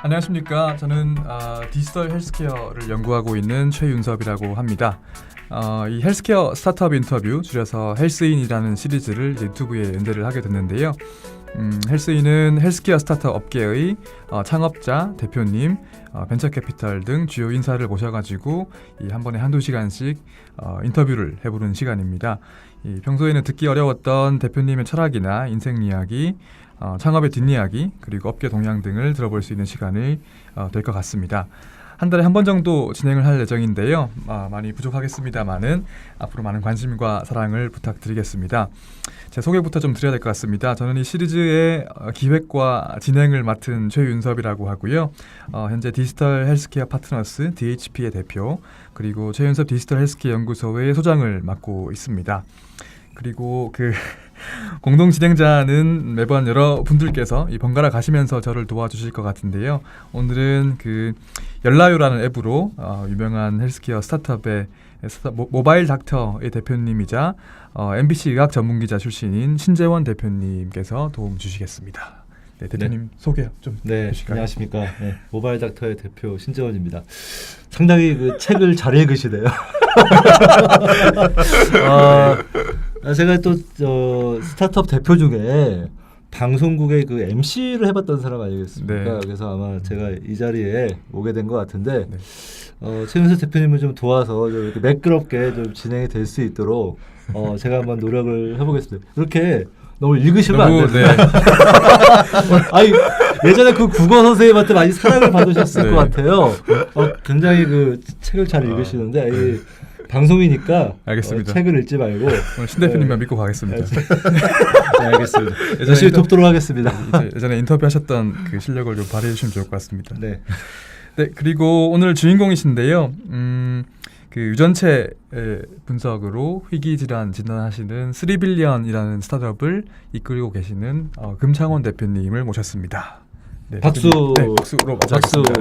안녕하십니까. 저는 디지털 헬스케어를 연구하고 있는 최윤섭이라고 합니다. 이 헬스케어 스타트업 인터뷰, 줄여서 헬스인이라는 시리즈를 유튜브에 연재를 하게 됐는데요. 헬스인은 헬스케어 스타트업 업계의 창업자, 대표님, 벤처캐피탈 등 주요 인사를 모셔가지고 한 번에 한두 시간씩 인터뷰를 해보는 시간입니다. 평소에는 듣기 어려웠던 대표님의 철학이나 인생 이야기, 창업의 뒷이야기, 그리고 업계 동향 등을 들어볼 수 있는 시간이 될 것 같습니다. 한 달에 한 번 정도 진행을 할 예정인데요. 많이 부족하겠습니다만은 앞으로 많은 관심과 사랑을 부탁드리겠습니다. 제 소개부터 좀 드려야 될 것 같습니다. 저는 이 시리즈의 기획과 진행을 맡은 최윤섭이라고 하고요. 현재 디지털 헬스케어 파트너스 DHP의 대표, 그리고 최윤섭 디지털 헬스케어 연구소의 소장을 맡고 있습니다. 그리고 공동 진행자는 매번 여러 분들께서 번갈아 가시면서 저를 도와주실 것 같은데요. 오늘은 열라요라는 앱으로 유명한 헬스케어 스타트업의 모바일 닥터의 대표님이자 MBC 의학 전문기자 출신인 신재원 대표님께서 도움 주시겠습니다. 네, 대표님 소개 좀 해주실까요? 안녕하십니까. 모바일 닥터의 대표 신재원입니다. 상당히 책을 잘 읽으시네요. 제가 또 스타트업 대표 중에 방송국의 MC를 해봤던 사람 아니겠습니까? 네. 그래서 아마 제가 이 자리에 오게 된 것 같은데 최윤석 대표님을 좀 도와서 좀 이렇게 매끄럽게 좀 진행이 될 수 있도록 제가 한번 노력을 해보겠습니다. 이렇게 너무 읽으시면 안 됩니다. 네. 아니, 예전에 국어 선생님한테 많이 사랑을 받으셨을 것 같아요. 굉장히 책을 잘 읽으시는데 방송이니까 알겠습니다. 책을 읽지 말고 오늘 신 대표님만 믿고 가겠습니다. 네, 알겠습니다. 열심히 돕도록 하겠습니다. 예전에 인터뷰하셨던 실력을 좀 발휘해 주시면 좋을 것 같습니다. 네. 네, 그리고 오늘 주인공이신데요. 유전체 분석으로 희귀질환 진단하시는 3빌리언이라는 스타트업을 이끌고 계시는 금창원 대표님을 모셨습니다. 네, 박수. 네, 박수로 맞이하겠습니다.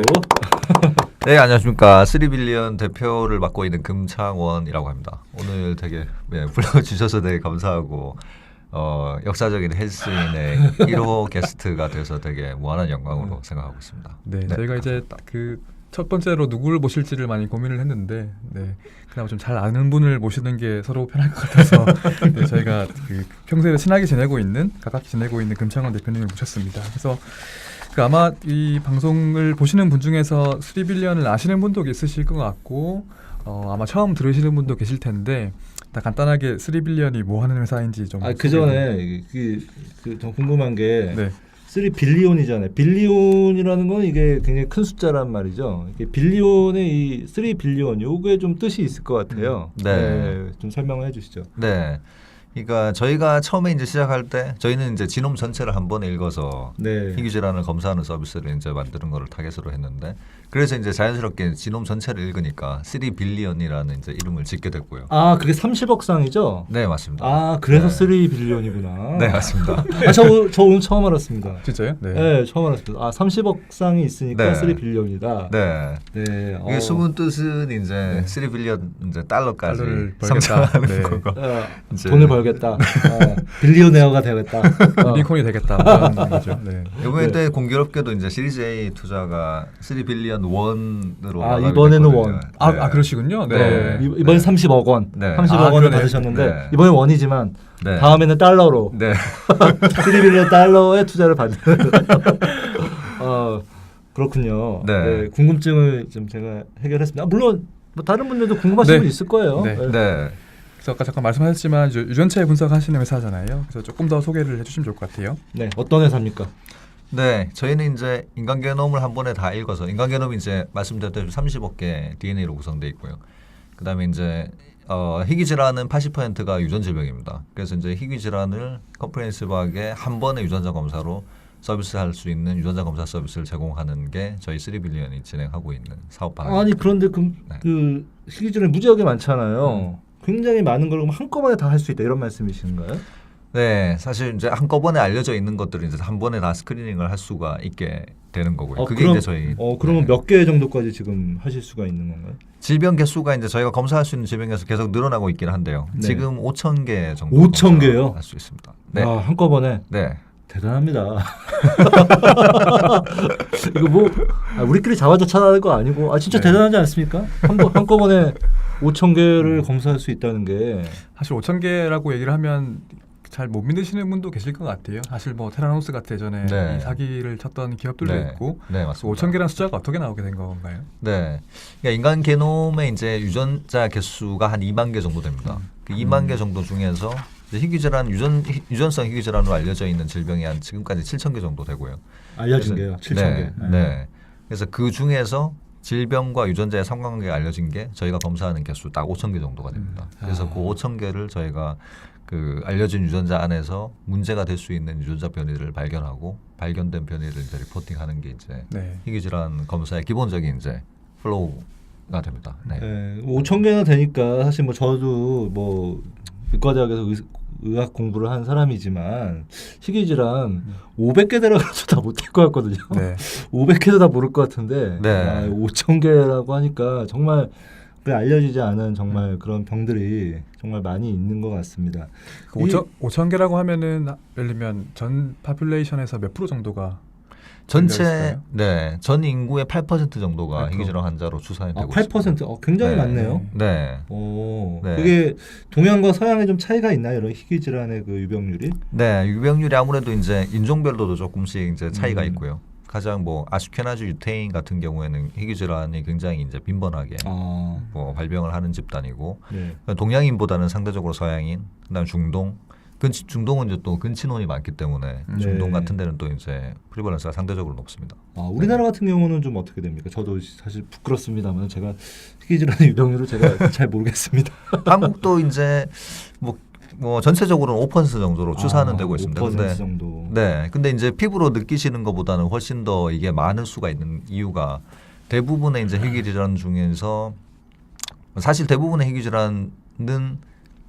네, 안녕하십니까. 3빌리언 대표를 맡고 있는 금창원이라고 합니다. 오늘 되게 불러주셔서 되게 감사하고 역사적인 헬스인의 1호 게스트가 돼서 되게 무한한 영광으로 생각하고 있습니다. 네, 저희가 이제 첫 번째로 누구를 모실지를 많이 고민을 했는데, 그나마 좀 잘 아는 분을 모시는 게 서로 편할 것 같아서 저희가 평소에 친하게 지내고 있는, 가깝게 지내고 있는 금창원 대표님을 모셨습니다. 그래서 아마 이 방송을 보시는 분 중에서 3빌리언을 아시는 분도 있으실 것 같고, 아마 처음 들으시는 분도 계실 텐데, 간단하게 3빌리언이 뭐 하는 회사인지 좀. 그 전에 좀 궁금한 게 3빌리온이잖아요. 빌리온이라는 건 이게 굉장히 큰 숫자란 말이죠. 이게 빌리온의 이 3빌리온 요게 좀 뜻이 있을 것 같아요. 네, 좀 설명을 해주시죠. 네. 그러니까 저희가 처음에 이제 시작할 때 저희는 이제 지놈 전체를 한 번에 읽어서 희귀질환을 검사하는 서비스를 이제 만드는 거를 타겟으로 했는데, 그래서 이제 자연스럽게 지놈 전체를 읽으니까 3빌리언이라는 이제 이름을 짓게 됐고요. 그게 30억 상이죠? 네, 맞습니다. 그래서 3빌리언이구나. 네, 맞습니다. 저 오늘 처음 알았습니다. 진짜요? 네, 처음 알았습니다. 30억 상이 있으니까 3빌리언이다. 네. 네. 이게 숨은 뜻은 이제 3빌리언 이제 달러까지 벌겠다. 상상하는 거고. 돈을 벌겠다. 빌리오네어가 되겠다. 유니콘이 되겠다. 그런 거죠. 네. 이번에 때 공교롭게도 이제 시리즈 A 투자가 3빌리언 원으로 이번에는 원. 그러시군요. 네. 이번에 30억 원. 네. 30억 원을 받으셨는데 이번에 원이지만 네. 다음에는 달러로. 네. 3빌리언 달러의 투자를 받는. 그렇군요. 네. 궁금증을 좀 제가 해결했습니다. 물론 다른 분들도 궁금하신 분 있을 거예요. 네. 그래서 아까 잠깐 말씀하셨지만 유전체 분석하시는 회사잖아요. 그래서 조금 더 소개를 해주시면 좋을 것 같아요. 네, 어떤 회사입니까? 네, 저희는 이제 인간 게놈을 한 번에 다 읽어서, 인간 게놈이 이제 말씀드렸듯이 30억 개 DNA로 구성되어 있고요. 그다음에 이제 희귀 질환은 80%가 유전 질병입니다. 그래서 이제 희귀 질환을 컴프레hen시브하게 한 번에 유전자 검사로 서비스할 수 있는 유전자 검사 서비스를 제공하는 게 저희 3빌리언이 진행하고 있는 사업 방안입니다. 그런데 희귀 질환이 무지하게 많잖아요. 굉장히 많은 걸 한꺼번에 다 할 수 있다 이런 말씀이신가요? 네, 사실 이제 한꺼번에 알려져 있는 것들을 이제 한 번에 다 스크리닝을 할 수가 있게 되는 거고요. 그게 이제 저희. 그러면 몇 개 정도까지 지금 하실 수가 있는 건가요? 질병 개수가 이제 저희가 검사할 수 있는 질병 개수 계속 늘어나고 있긴 한데요. 지금 5,000개 정도 5,000개요? 할 수 있습니다. 네. 한꺼번에. 네. 대단합니다. 이거 뭐 우리끼리 자화자찬하는 거 아니고 진짜 네. 대단하지 않습니까? 한꺼번에 5,000개를 검사할 수 있다는 게 사실 5,000개라고 얘기를 하면 잘 못 믿으시는 분도 계실 것 같아요. 사실 뭐 테라노스 같은 예전에 네. 이 사기를 쳤던 기업들도 네. 있고 네, 맞습니다. 5,000개라는 숫자가 어떻게 나오게 된 건가요? 네. 그러니까 인간 게놈의 이제 유전자 개수가 한 2만 개 정도 됩니다. 그 2만 개 정도 중에서 이제 희귀질환 유전성 희귀질환으로 알려져 있는 질병이 한 지금까지 7,000개 정도 되고요. 알려진 그래서- 게요. 7,000개. 네, 네. 그래서 그 중에서 질병과 유전자의 상관관계가 알려진 게 저희가 검사하는 개수 딱 5,000개 정도가 됩니다. 그래서 그 5,000개를 저희가 그 알려진 유전자 안에서 문제가 될 수 있는 유전자 변이를 발견하고 발견된 변이를 이제 리포팅하는 게 이제 네. 희귀질환 검사의 기본적인 이제 플로우가 됩니다. 네. 5,000개나 되니까 사실 뭐 저도 뭐 의과대학에서 의학 공부를 한 사람이지만 희귀질환 500개 들어가도 다 못할 것 같거든요. 네. 500개도 다 모를 것 같은데 네. 5,000개라고 하니까 정말 알려지지 않은 정말 그런 병들이 정말 많이 있는 것 같습니다. 그 5,000개라고 하면은 예를 들면 전 파퓰레이션에서 몇 프로 정도가 전체 있을까요? 네, 전 인구의 8% 정도가 8%. 희귀질환 환자로 추산이 되고 8%? 있습니다. 굉장히 네. 많네요. 네. 오, 네. 그게 동양과 서양에 좀 차이가 있나요? 이런 희귀질환의 그 유병률이? 네, 유병률이 아무래도 이제 인종별로도 조금씩 이제 차이가 음. 있고요. 가장 뭐 아슈케나즈 유태인 같은 경우에는 희귀질환이 굉장히 이제 빈번하게 뭐 발병을 하는 집단이고 네. 동양인보다는 상대적으로 서양인, 그다음 중동, 중동은 이제 또 근친혼이 많기 때문에 중동 네. 같은 데는 또 이제 프리벌런스가 상대적으로 높습니다. 우리나라 같은 경우는 좀 어떻게 됩니까? 저도 사실 부끄럽습니다만 제가 희귀질환의 유병률을 제가 잘 모르겠습니다. 한국도 이제 뭐 전체적으로는 5% 정도로 추산은 되고 있습니다. 5% 정도. 네, 근데 이제 피부로 느끼시는 것보다는 훨씬 더 이게 많을 수가 있는 이유가 대부분의 이제 희귀질환 중에서 사실 대부분의 희귀질환은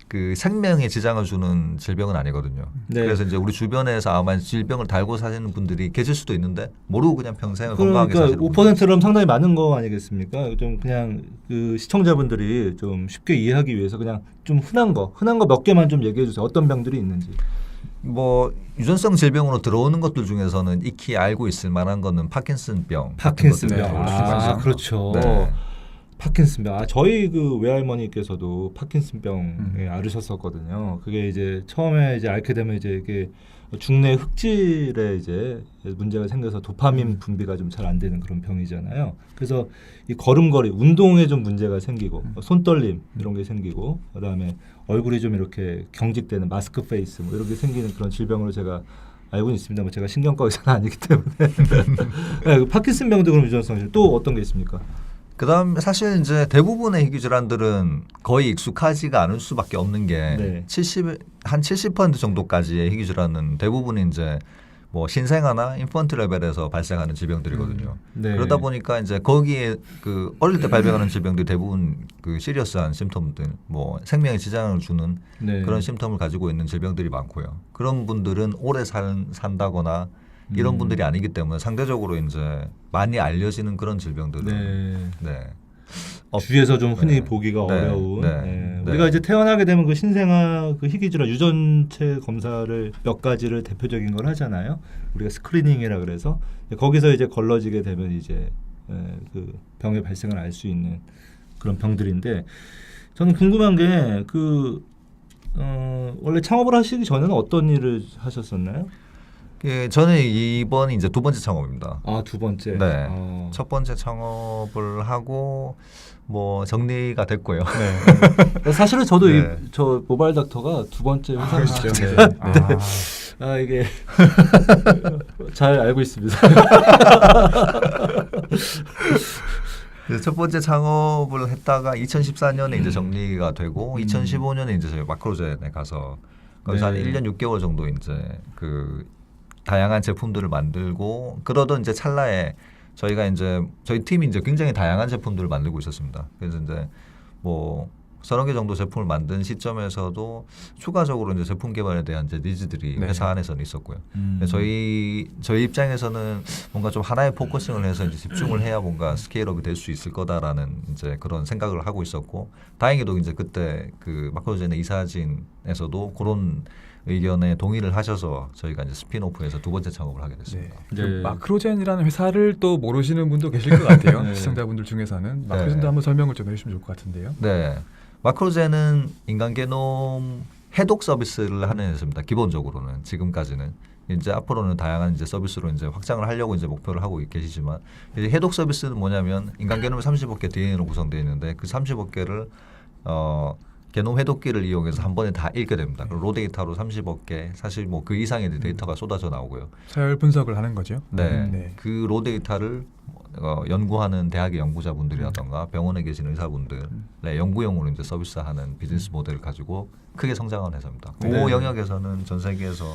그 생명에 지장을 주는 질병은 아니거든요. 네. 그래서 이제 우리 주변에서 아마 질병을 달고 사시는 분들이 계실 수도 있는데 모르고 그냥 평생을 건강하게 그러니까 사시는 분들. 5%럼 상당히 많은 거 아니겠습니까? 좀 그냥 그 시청자분들이 좀 쉽게 이해하기 위해서 그냥 좀 흔한 거 몇 개만 좀 얘기해 주세요. 어떤 병들이 있는지. 뭐 유전성 질병으로 들어오는 것들 중에서는 익히 알고 있을 만한 거는 파킨슨병. 파킨슨병. 네, 그렇죠. 네. 파킨슨병. 저희 그 외할머니께서도 파킨슨병에 앓으셨었거든요. 그게 이제 처음에 이제 앓게 되면 이제 이게 중내 흑질에 이제 문제가 생겨서 도파민 분비가 좀 잘 안 되는 그런 병이잖아요. 그래서 이 걸음걸이, 운동에 좀 문제가 생기고 손떨림 이런 게 생기고 그다음에 얼굴이 좀 이렇게 경직되는 마스크 페이스 뭐 이런 게 생기는 그런 질병으로 제가 알고 있습니다만 제가 신경과 의사는 아니기 때문에 네, 그 파킨슨병도 그럼 유전성 또 어떤 게 있습니까? 그다음 사실 이제 대부분의 희귀 질환들은 거의 익숙하지가 않을 수밖에 없는 게 네. 70% 정도까지의 희귀 질환은 대부분 이제 뭐 신생아나 인펀트 레벨에서 발생하는 질병들이거든요. 네. 그러다 보니까 이제 거기에 그 어릴 때 발병하는 질병들이 대부분 그 시리어스한 심텀들, 뭐 생명에 지장을 주는 네. 그런 심텀을 가지고 있는 질병들이 많고요. 그런 분들은 오래 산다거나 이런 분들이 아니기 때문에 상대적으로 이제 많이 알려지는 그런 질병들은 네. 네. 주위에서 좀 흔히 네. 보기가 네. 어려운. 네. 네. 네. 우리가 이제 태어나게 되면 그 신생아 그 희귀질환 유전체 검사를 몇 가지를 대표적인 걸 하잖아요. 우리가 스크리닝이라 그래서 거기서 이제 걸러지게 되면 이제 그 병의 발생을 알 수 있는 그런 병들인데 저는 궁금한 게 그 원래 창업을 하시기 전에는 어떤 일을 하셨었나요? 예, 저는 이번이 이제 두 번째 창업입니다. 두 번째. 네. 첫 번째 창업을 하고 뭐 정리가 됐고요. 네. 사실은 저도 네. 저 모바일 닥터가 두 번째 회사를 그렇죠. 네. 이게 잘 알고 있습니다. 첫 번째 창업을 했다가 2014년에 이제 정리가 되고 2015년에 이제 저희 마크로젠에 가서 거기서 네. 한 1년 6개월 정도 이제 그 다양한 제품들을 만들고 그러던 이제 찰나에 저희가 이제 저희 팀이 이제 굉장히 다양한 제품들을 만들고 있었습니다. 그래서 이제 뭐 서너 개 정도 제품을 만든 시점에서도 추가적으로 이제 제품 개발에 대한 이제 니즈들이 네. 회사 안에서는 있었고요. 저희 입장에서는 뭔가 좀 하나의 포커싱을 해서 이제 집중을 해야 뭔가 스케일업이 될 수 있을 거다라는 이제 그런 생각을 하고 있었고 다행히도 이제 그때 그 마크로젠의 이사진에서도 그런 의견에 동의를 하셔서 저희가 이제 스피노프에서 두 번째 창업을 하게 됐습니다. 그 네. 마크로젠이라는 회사를 또 모르시는 분도 계실 것 같아요. 네. 시청자분들 중에서는 마크로젠도 한번 설명을 좀 해주시면 좋을 것 같은데요. 네, 마크로젠은 인간 게놈 해독 서비스를 하는 회사입니다. 기본적으로는 지금까지는 이제 앞으로는 다양한 이제 서비스로 이제 확장을 하려고 이제 목표를 하고 계시지만 이제 해독 서비스는 뭐냐면 인간 게놈이 30억 개 DNA로 구성되어 있는데 그 30억 개를 게놈 해독기를 이용해서 한 번에 다 읽게 됩니다. 그리고 로 데이터로 30억 개, 사실 뭐 그 이상의 데이터가 쏟아져 나오고요. 서열 분석을 하는 거죠. 네, 네. 그 로 데이터를 연구하는 대학의 연구자분들이라던가 병원에 계신 의사분들의 연구용으로 이제 서비스하는 비즈니스 모델을 가지고 크게 성장한 회사입니다. 그 네. 영역에서는 전 세계에서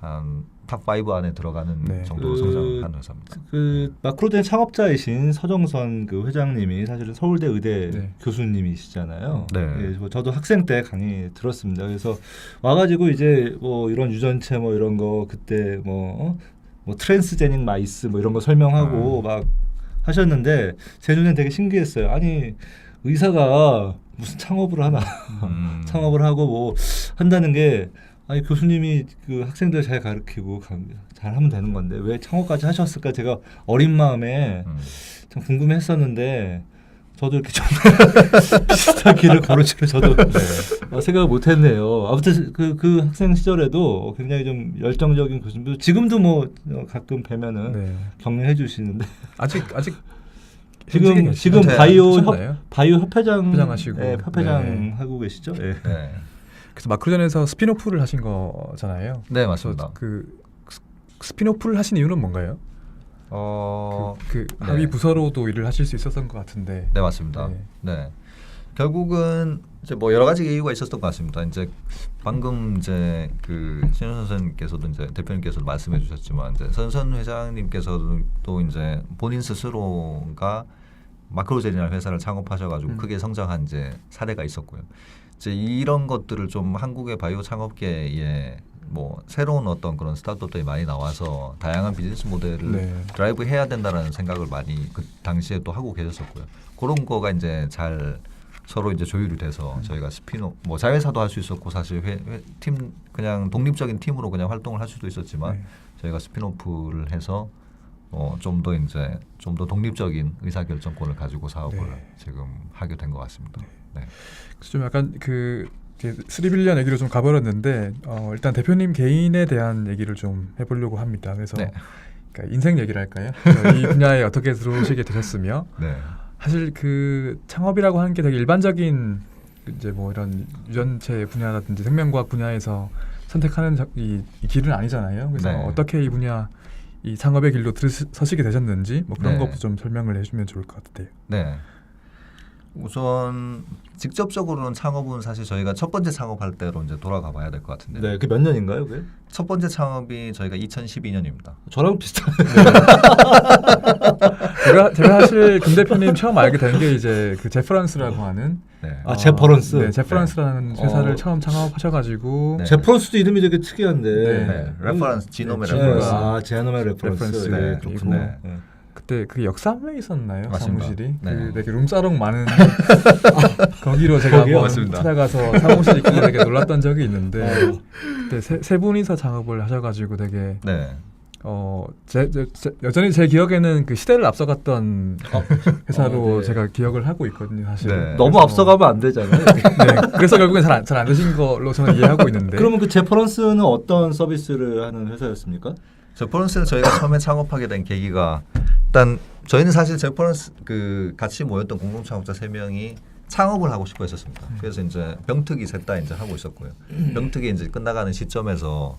한 탑5 안에 들어가는 네. 정도로 성장한 회사입니다. 그 마크로젠 창업자이신 서정선 그 회장님이 사실은 서울대 의대 네. 교수님이시잖아요. 네. 예, 뭐 저도 학생 때 강의 들었습니다. 그래서 와가지고 이제 뭐 이런 유전체 뭐 이런 거 그때 뭐 트랜스제닉 마이스 뭐 이런 거 설명하고 막 하셨는데 제 눈엔 되게 신기했어요. 아니 의사가 무슨 창업을 하나 창업을 하고 뭐 한다는 게 아니 교수님이 그 학생들 잘 가르치고 잘 하면 되는 건데 왜 창업까지 하셨을까 제가 어린 마음에 참 궁금했었는데 저도 이렇게 좀 비슷한 길을 걸을지를 저도 생각을 못했네요. 아무튼 그 학생 시절에도 굉장히 좀 열정적인 교수님 지금도 뭐 가끔 뵈면은 네. 격려해 주시는데 아직 지금 현직에 바이오 협회장 협회장하시고. 예, 협회장 네. 하고 계시죠? 예. 네, 그래서 마크로젠에서 스피노프를 하신 거잖아요. 네 맞습니다. 그 스피노프를 하신 이유는 뭔가요? 그 네. 하위 부서로도 일을 하실 수 있었던 것 같은데. 네 맞습니다. 네. 네. 결국은 이제 뭐 여러 가지 이유가 있었던 것 같습니다. 이제 방금 이제 그 신현 선생님께서도 이제 대표님께서도 말씀해 주셨지만 이제 선선 회장님께서도 또 이제 본인 스스로가 마크로젠이라는 회사를 창업하셔가지고 크게 성장한 이제 사례가 있었고요. 이제 이런 것들을 좀 한국의 바이오 창업계에 뭐 새로운 어떤 그런 스타트업들이 많이 나와서 다양한 비즈니스 모델을 네. 드라이브 해야 된다라는 생각을 많이 그 당시에 또 하고 계셨었고요. 그런 거가 이제 잘 서로 이제 조율이 돼서 저희가 스피노 뭐 자회사도 할 수 있었고 사실 팀 그냥 독립적인 팀으로 그냥 활동을 할 수도 있었지만 네. 저희가 스피노프를 해서 좀 더 이제 좀 더 독립적인 의사결정권을 가지고 사업을 네. 지금 하게 된 것 같습니다. 네. 그래서 좀 약간 그 3빌리언 얘기로 좀 가버렸는데 일단 대표님 개인에 대한 얘기를 좀 해보려고 합니다. 그래서 네. 그러니까 인생 얘기를 할까요? 이 분야에 어떻게 들어오시게 되셨으며 네. 사실 그 창업이라고 하는 게 되게 일반적인 이제 뭐 이런 유전체 분야라든지 생명과학 분야에서 선택하는 이 길은 아니잖아요. 그래서 네. 어떻게 이 분야 이 창업의 길로 서시게 되셨는지 뭐 그런 네. 것도 좀 설명을 해주면 좋을 것 같아요. 네. 우선 직접적으로는 창업은 사실 저희가 첫 번째 창업할 때로 이제 돌아가 봐야 될 것 같은데요. 네, 그 몇 년인가요, 그게? 첫 번째 창업이 저희가 2012년입니다. 저랑 비슷하네. 제가 사실 김 대표님 처음 알게 된 게 이제 그 제프런스라고 하는 네. 제퍼런스. 네, 제프런스라는 회사를 어. 처음 창업하셔가지고 네. 제퍼런스도 이름이 되게 특이한데. 네. 레퍼런스 지노메 네. 레퍼런스. 제아노메 레퍼런스. 레퍼런스. 네, 네, 그렇군요. 네. 네. 그때 그게 역삼에 있었나요? 맞습니다. 사무실이 네. 그 되게 룸사롱 많은 거기로 제가 거기요? 한번 맞습니다. 찾아가서 사무실 있길래 되게 놀랐던 적이 있는데 어. 그때 세 분이서 작업을 하셔가지고 되게 네. 여전히 제 기억에는 그 시대를 앞서갔던 회사로 네. 제가 기억을 하고 있거든요, 사실. 네. 너무 그래서 앞서가면 안 되잖아요. 네, 그래서 결국엔 잘 안 되신 걸로 저는 이해하고 있는데. 그러면 그 제퍼런스는 어떤 서비스를 하는 회사였습니까? 제퍼런스는 저희가 처음에 창업하게 된 계기가 일단 저희는 사실 제퍼런스 그 같이 모였던 공동 창업자 3명이 창업을 하고 싶어 했었습니다. 그래서 이제 병특이 셋 다 이제 하고 있었고요. 병특이 이제 끝나가는 시점에서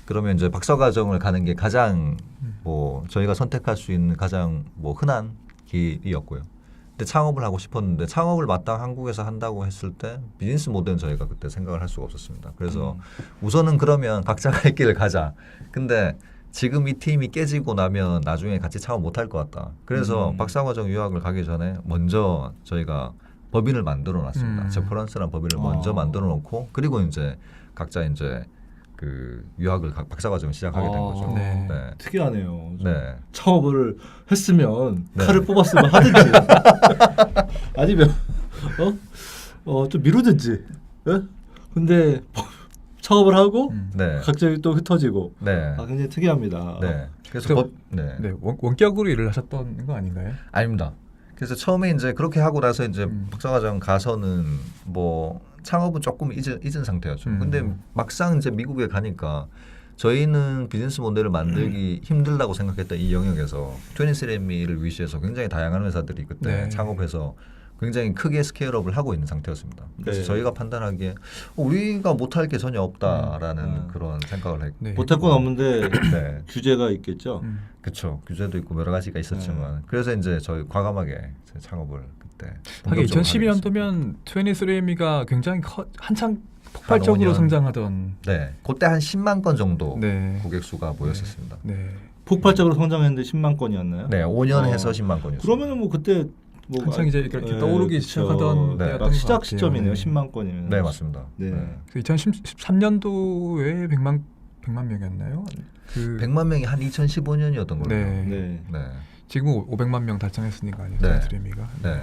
그러면 이제 박사과정을 가는 게 가장 뭐 저희가 선택할 수 있는 가장 뭐 흔한 길이었고요. 근데 창업을 하고 싶었는데 창업을 마땅 한국에서 한다고 했을 때 비즈니스 모델은 저희가 그때 생각을 할 수가 없었습니다. 그래서 우선은 그러면 각자 갈 길을 가자. 근데 지금 이 팀이 깨지고 나면 나중에 같이 창업 못할 것 같다. 그래서 박사과정 유학을 가기 전에 먼저 저희가 법인을 만들어 놨습니다. 제퍼런스라는 법인을 먼저 만들어 놓고 그리고 이제 각자 이제 그 유학을 박사과정을 시작하게 된 거죠. 네. 네. 특이하네요. 네. 창업을 했으면 네. 칼을 뽑았으면 하든지 아니면 좀 미루든지. 예? 근데 창업을 하고 네. 갑자기 또 흩어지고 네. 아, 굉장히 특이합니다. 네. 그래서 저- 네. 네, 원격으로 일을 하셨던 거 아닌가요? 아닙니다. 그래서 처음에 이제 그렇게 하고 나서 이제 박사과정 가서는 뭐 창업은 조금 잊은 상태였죠. 근데 막상 이제 미국에 가니까 저희는 비즈니스 모델을 만들기 힘들다고 생각했던 이 영역에서 23andMe를 위시해서 굉장히 다양한 회사들이 그때 네. 창업해서 굉장히 크게 스케일업을 하고 있는 상태였습니다. 그래서 네. 저희가 판단하기에 우리가 못할 게 전혀 없다라는 그런 생각을 했고 네. 못할 건 없는데 네. 규제가 있겠죠. 그렇죠. 규제도 있고 여러 가지가 있었지만 그래서 이제 저희 과감하게 제 창업을 그때 하긴 본격적으로 하게 됐습니다. 2012년도면 23andMe가 굉장히 한창 폭발적으로 5년. 성장하던 네, 그때 한 10만 건 정도 네. 고객 수가 모였었습니다. 네. 폭발적으로 성장했는데 10만 건이었나요? 네, 5년 해서 10만 건이었어요. 그러면은 뭐 그때 뭐 한창 이제 이렇게 네, 떠오르기 그쵸. 시작하던 네. 때였던 막 것 시작 같아요. 시점이네요. 네. 10만 건이면. 네, 맞습니다. 네. 네. 2013년도에 100만 명이었나요? 그 100만 명이 한 2015년이었던 걸로. 네. 네. 네. 지금은 500만 명 달성했으니까 아니요. 네. 23andMe가. 네.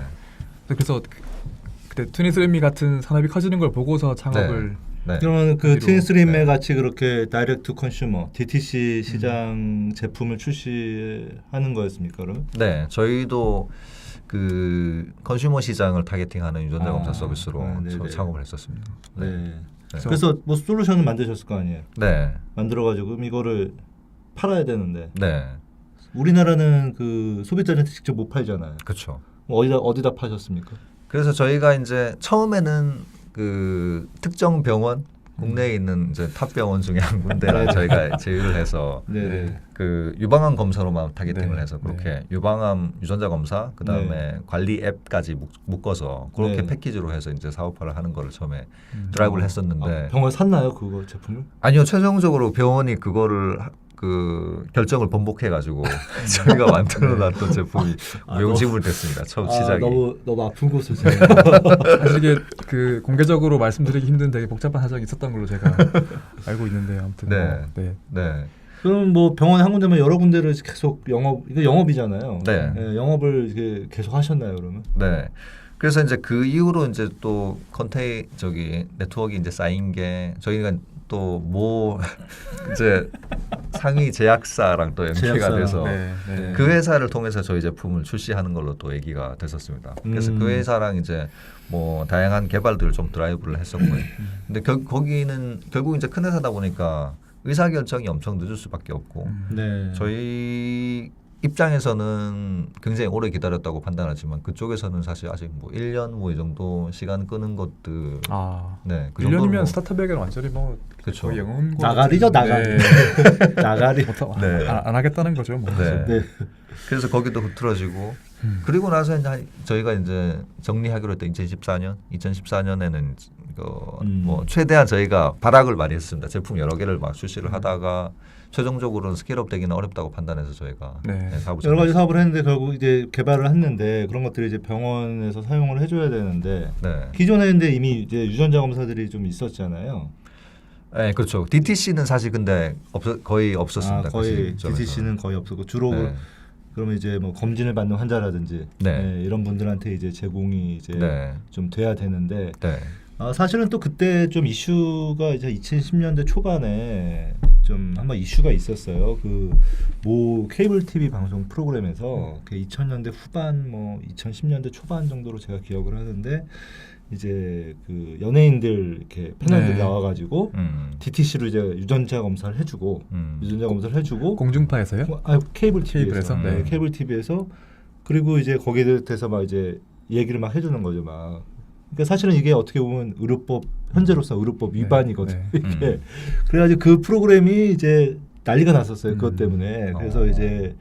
그래서 그때 23andMe 같은 산업이 커지는 걸 보고서 창업을 네. 그러면 그 뒤로, 트윈스트림에 네. 같이 그렇게 다이렉트 투 컨슈머 DTC 시장 제품을 출시하는 거였습니까? 그러면? 네, 저희도 그 컨슈머 시장을 타겟팅하는 유전자 아, 검사 서비스로 네네. 창업을 했었습니다. 네. 네. 그래서 뭐 솔루션을 만드셨을 거 아니에요. 네. 만들어가지고 그럼 이거를 팔아야 되는데 네. 우리나라는 그 소비자한테 직접 못 팔잖아요. 그렇죠. 뭐 어디다 파셨습니까? 그래서 저희가 이제 처음에는 그 특정 병원 국내에 있는 이제 탑 병원 중에 한 군데를 저희가 제휴를 해서 네. 그 유방암 검사로만 타겟팅을 네. 해서 그렇게 유방암 유전자 검사 그다음에 네. 관리 앱까지 묶어서 그렇게 네. 패키지로 해서 이제 사업화를 하는 거를 처음에 드라이브를 했었는데 아, 병원 샀나요 그거 제품을? 아니요 최종적으로 병원이 그거를 그 결정을 번복해 가지고 저희가 만들어놨던 제품이 용지물 됐습니다. 처음 시작이. 너무 아픈 곳을 제가 사실 이게 그 공개적으로 말씀드리기 힘든 되게 복잡한 사정이 있었던 걸로 제가 알고 있는데 아무튼 네. 뭐, 네. 네. 그럼 뭐 병원 한 군데면 여러 군데를 계속 이거 영업이잖아요. 네. 영업을 이렇게 계속 하셨나요 그러면? 네. 그래서 이제 그 이후로 이제 또 네트워크 이제 쌓인 게 저희가 또 뭐 이제 상위 제약사랑 또 연계가 제약사. 돼서 네, 네. 그 회사를 통해서 저희 제품을 출시하는 걸로 또 얘기가 됐었습니다. 그래서 그 회사랑 이제 뭐 다양한 개발들을 좀 드라이브를 했었고요. 근데 거기는 결국 이제 큰 회사다 보니까 의사 결정이 엄청 늦을 수밖에 없고 네. 저희 입장에서는 굉장히 오래 기다렸다고 판단하지만 그쪽에서는 사실 아직 뭐 1년 뭐 이 정도 시간 끄는 것들 아, 네, 그 1년이면 정도는 뭐- 스타트업에게는 완전히 뭐 그쵸. 거의 영혼 나가리죠, 나가리. 나가리. 네. 안 하겠다는 거죠, 뭐. 네. 네. 그래서 거기도 흐트러지고 그리고 나서 이제 저희가 이제 정리하기로 했던 2014년에는 뭐 최대한 저희가 발악을 많이 했습니다. 제품 여러 개를 막 출시를 하다가 최종적으로는 스케일업 되기는 어렵다고 판단해서 저희가 네. 사업을 여러 가지 정했습니다. 사업을 했는데 결국 이제 개발을 했는데 그런 것들이 이제 병원에서 사용을 해줘야 되는데 네. 기존에 근데 이미 이제 유전자 검사들이 좀 있었잖아요. 네, 그렇죠. DTC는 사실 근데 거의 없었습니다. 그 거의 시점에서. DTC는 거의 없었고 주로 네. 그러면 이제 뭐 검진을 받는 환자라든지 네. 이런 분들한테 이제 제공이 이제 네. 좀 돼야 되는데 네. 사실은 또 그때 좀 이슈가 이제 2010년대 초반에 좀 한번 이슈가 있었어요. 그 모 케이블 TV 방송 프로그램에서 그 2000년대 후반 뭐 2010년대 초반 정도로 제가 기억을 하는데 이제 그 연예인들 이렇게 패널들 네. 나와가지고 DTC로 이제 유전자 검사를 해주고 유전자 검사를 해주고 공중파에서요? 케이블 TV에서 케이블에서? 네, 케이블 TV에서 그리고 이제 거기에 대해서 막 이제 얘기를 막 해주는 거죠 막. 그러니까 사실은 이게 어떻게 보면 의료법 현재로서 의료법 네, 위반이거든. 네. 이게 그래가지고 그 프로그램이 이제 난리가 났었어요. 그것 때문에. 그래서 이제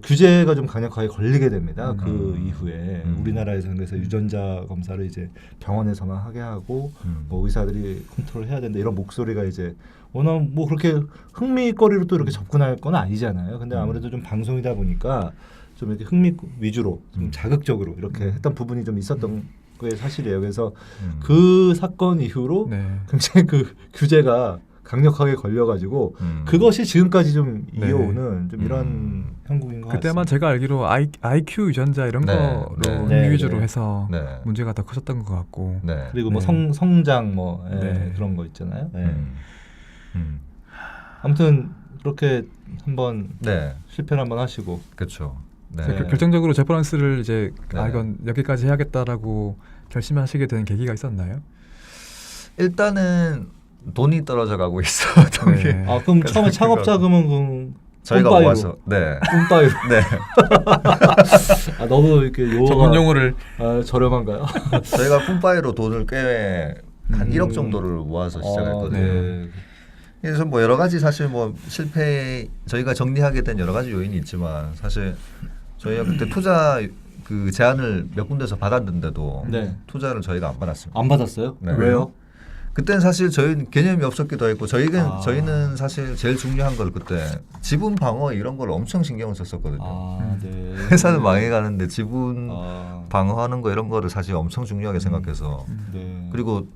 규제가 좀 강력하게 걸리게 됩니다. 그 이후에 우리나라에서는 그래서 유전자 검사를 이제 병원에서만 하게 하고 뭐 의사들이 컨트롤해야 된다 이런 목소리가 이제 워낙 뭐 그렇게 흥미거리로 또 이렇게 접근할 건 아니잖아요. 근데 아무래도 좀 방송이다 보니까 좀 이렇게 흥미 위주로 좀 자극적으로 이렇게 했던 부분이 좀 있었던 게 사실이에요. 그래서 그 사건 이후로 네. 굉장히 그 규제가 강력하게 걸려가지고 그것이 지금까지 좀 네. 이어오는 좀 이런 형국인 것 그때만 같습니다. 제가 알기로 IQ 유전자 이런 네. 거로 네. 흥미 네. 위주로 네. 해서 네. 문제가 더 커졌던 것 같고. 네. 그리고 뭐 네. 성장 뭐 예, 네. 그런 거 있잖아요. 예. 음. 아무튼 그렇게 한번 네. 실패를 한번 하시고 그렇죠. 네. 그래서 결정적으로 제퍼런스를 이제 네. 이건 여기까지 해야겠다라고 결심하시게 된 계기가 있었나요? 일단은 돈이 떨어져 가고 있어. 돈이. 네. 아 그럼 그래서 처음에 창업 그거- 자금은 그 저희가 뿜빠이로. 모아서 네. 뿜빠이로 네. 아 너무 이렇게 전문 용어가 용어를 저렴한가요? 저희가 뿜빠이로 돈을 꽤 한 1억 음. 정도를 모아서 시작했거든요. 네. 그래서 뭐 여러 가지 사실 뭐 실패 저희가 정리하게 된 여러 가지 요인이 있지만 사실 저희가 그때 투자 그 제안을 몇 군데서 받았는데도 네. 투자를 저희가 안 받았습니다. 안 받았어요? 네. 왜요? 그때는 사실 저희는 개념이 없었기도 했고 아. 저희는 사실 제일 중요한 걸 그때 지분 방어 이런 걸 엄청 신경을 썼었거든요. 아 네. 회사는 망해가는데 지분 아, 방어하는 거 이런 거를 사실 엄청 중요하게 생각해서 네. 그리고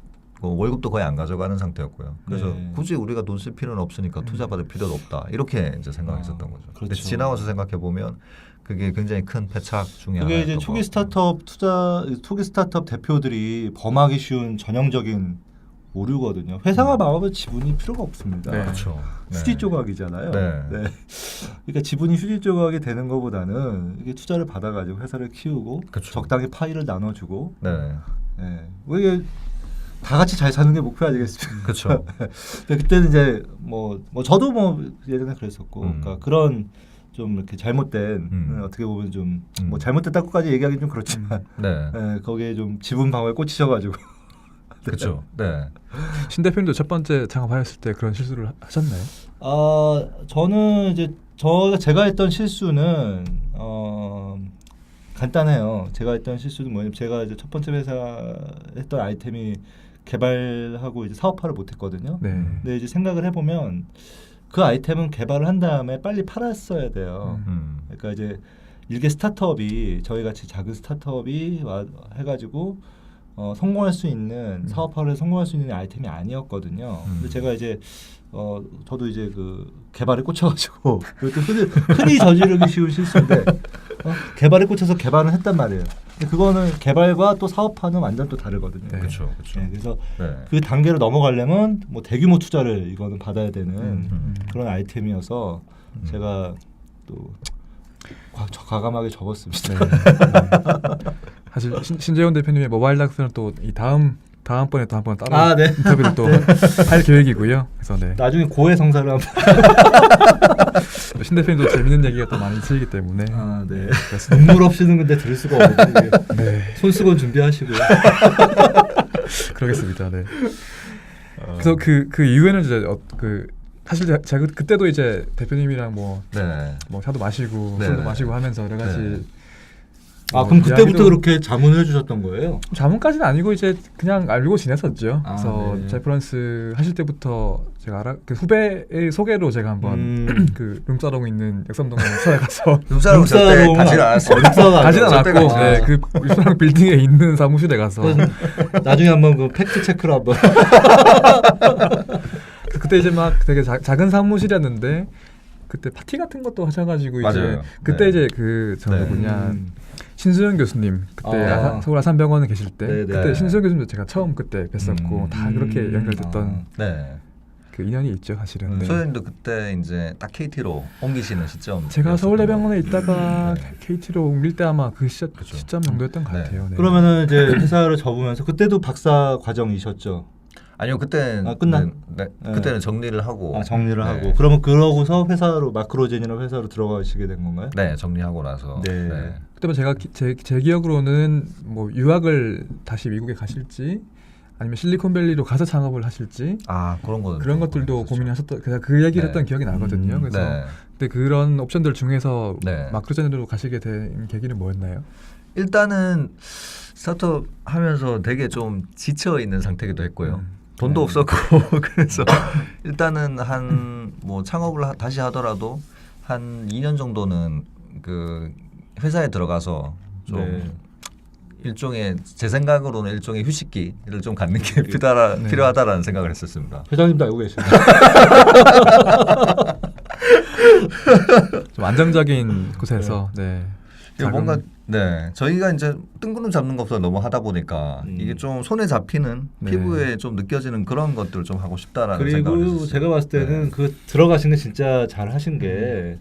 뭐 월급도 거의 안 가져가는 상태였고요. 그래서 네. 굳이 우리가 돈 쓸 필요는 없으니까 투자 받을 필요도 없다 이렇게 이제 생각했었던 거죠. 근데 그렇죠. 지나와서 생각해 보면 그게 굉장히 큰 패착 중에 그게 하나였던 이제 것 초기 같고. 초기 스타트업 대표들이 범하기 쉬운 전형적인 오류거든요. 회사가 망하면 지분이 필요가 없습니다. 네. 그렇죠. 네. 휴지 조각이잖아요. 네. 그러니까 지분이 휴지 조각이 되는 것보다는 이게 투자를 받아가지고 회사를 키우고 그렇죠. 적당히 파이를 나눠주고, 네. 네. 이게 다 같이 잘 사는 게 목표 아니겠습니까? 그렇죠. 근데 그때는 이제 뭐 저도 뭐 예전에 그랬었고, 음. 그러니까 그런 좀 이렇게 잘못된 어떻게 보면 좀 뭐 잘못됐다고까지 얘기하기 좀 그렇지만, 네. 예, 거기에 좀 지분 방어에 꽂히셔가지고. 그렇죠. 네. 신 대표님도 첫 번째 창업하셨을 때 그런 실수를 하셨나요? 저는 이제 제가 했던 실수는 간단해요. 제가 했던 실수는 뭐냐면 제가 이제 첫 번째 회사 했던 아이템이 개발하고 이제 사업화를 못했거든요. 네. 근데 이제 생각을 해보면 그 아이템은 개발을 한 다음에 빨리 팔았어야 돼요. 그러니까 이제 일개 스타트업이 저희 같이 작은 스타트업이 해가지고 성공할 수 있는 사업화를 성공할 수 있는 아이템이 아니었거든요. 근데 제가 이제 저도 이제 그 개발에 꽂혀가지고 그것도 흔히 저지르기 쉬운 실수인데 개발에 꽂혀서 개발을 했단 말이에요. 근데 그거는 개발과 또 사업화는 완전 또 다르거든요. 네. 그렇죠. 그렇죠. 네, 그래서 네. 그 단계로 넘어가려면 뭐 대규모 투자를 이거는 받아야 되는 그런 아이템이어서 음. 제가 또 과감하게 접었습니다. 네. 사실 신재원 대표님의 모바일 닥스는 또 이 다음번에 또 한번 따로 네. 인터뷰를 또 할 계획이고요. 그래서 네. 나중에 고해성사를 한번. 신 대표님도 재밌는 얘기가 또 많이 있으시기 때문에 네. 눈물 없이는 근데 들을 수가 없는데 네. 손수건 준비하시고요. 그러겠습니다. 네. 그래서 그 이후에는 이제 사실 제가 그때도 이제 대표님이랑 뭐 차도 마시고 네. 술도 마시고 하면서 여러 가지 네. 그럼 그때부터 이야기도- 그렇게 자문을 해주셨던 거예요? 자문까지는 아니고 이제 그냥 알고 지냈었죠. 그래서 네. 제프런스 하실 때부터 제가 그 후배의 소개로 제가 한번 그 룸사롱 있는 역삼동에 찾아가서 룸사롱 절대 가지는 않았어요. 가지는 절대 않았고 가지 않았어요. 그 룸사롱 빌딩에 있는 사무실에 가서 나중에 한번 그 팩트 체크를 한번. 그때 이제 막 되게 작은 사무실이었는데 그때 파티 같은 것도 하셔가지고 이제 맞아요. 그때 네. 이제 저 네. 누구냐 신수영 교수님 그때 서울 아산병원에 계실 때 네네. 그때 신수영 교수님도 제가 처음 그때 뵀었고 다 그렇게 연결됐던 네. 그 인연이 있죠 사실은. 네. 소연님도 그때 이제 딱 KT로 옮기시는 시점. 제가 서울대병원에 있다가 KT로 옮길 때 아마 그 그쵸. 시점 정도였던 것 네. 같아요. 네. 그러면은 이제 회사를 접으면서 그때도 박사 과정이셨죠? 아니요 그때는 끝나? 네, 그때는 정리를 하고 정리를 네. 하고 그러면 그러고서 회사로 마크로젠이라는 회사로 들어가시게 된 건가요? 네 정리하고 나서 네. 그때만 제가 제 기억으로는 뭐 유학을 다시 미국에 가실지 아니면 실리콘밸리로 가서 창업을 하실지 그런 것들도 고민하셨던 그 얘기를 네. 했던 기억이 나거든요. 그래서 네. 근데 그런 옵션들 중에서 네. 마크로젠으로 가시게 된 계기는 뭐였나요? 일단은 스타트업 하면서 되게 좀 지쳐 있는 상태기도 했고요. 돈도 없었고 그래서 일단은 한 뭐 창업을 다시 하더라도 한 2년 정도는 그 회사에 들어가서 좀 일종의 제 생각으로는 일종의 휴식기를 좀 갖는 게 네. 필요하다라는 생각을 했었습니다. 회장님도 알고 계십니다. 좀 안정적인 곳에서 네. 이게 뭔가 저희가 이제 뜬구름 잡는 것보다 너무 하다 보니까 이게 좀 손에 잡히는 네. 피부에 좀 느껴지는 그런 것들을 좀 하고 싶다라는 생각을 그리고 했었어요. 제가 봤을 때는 네. 그 들어가신 게 진짜 잘 하신 게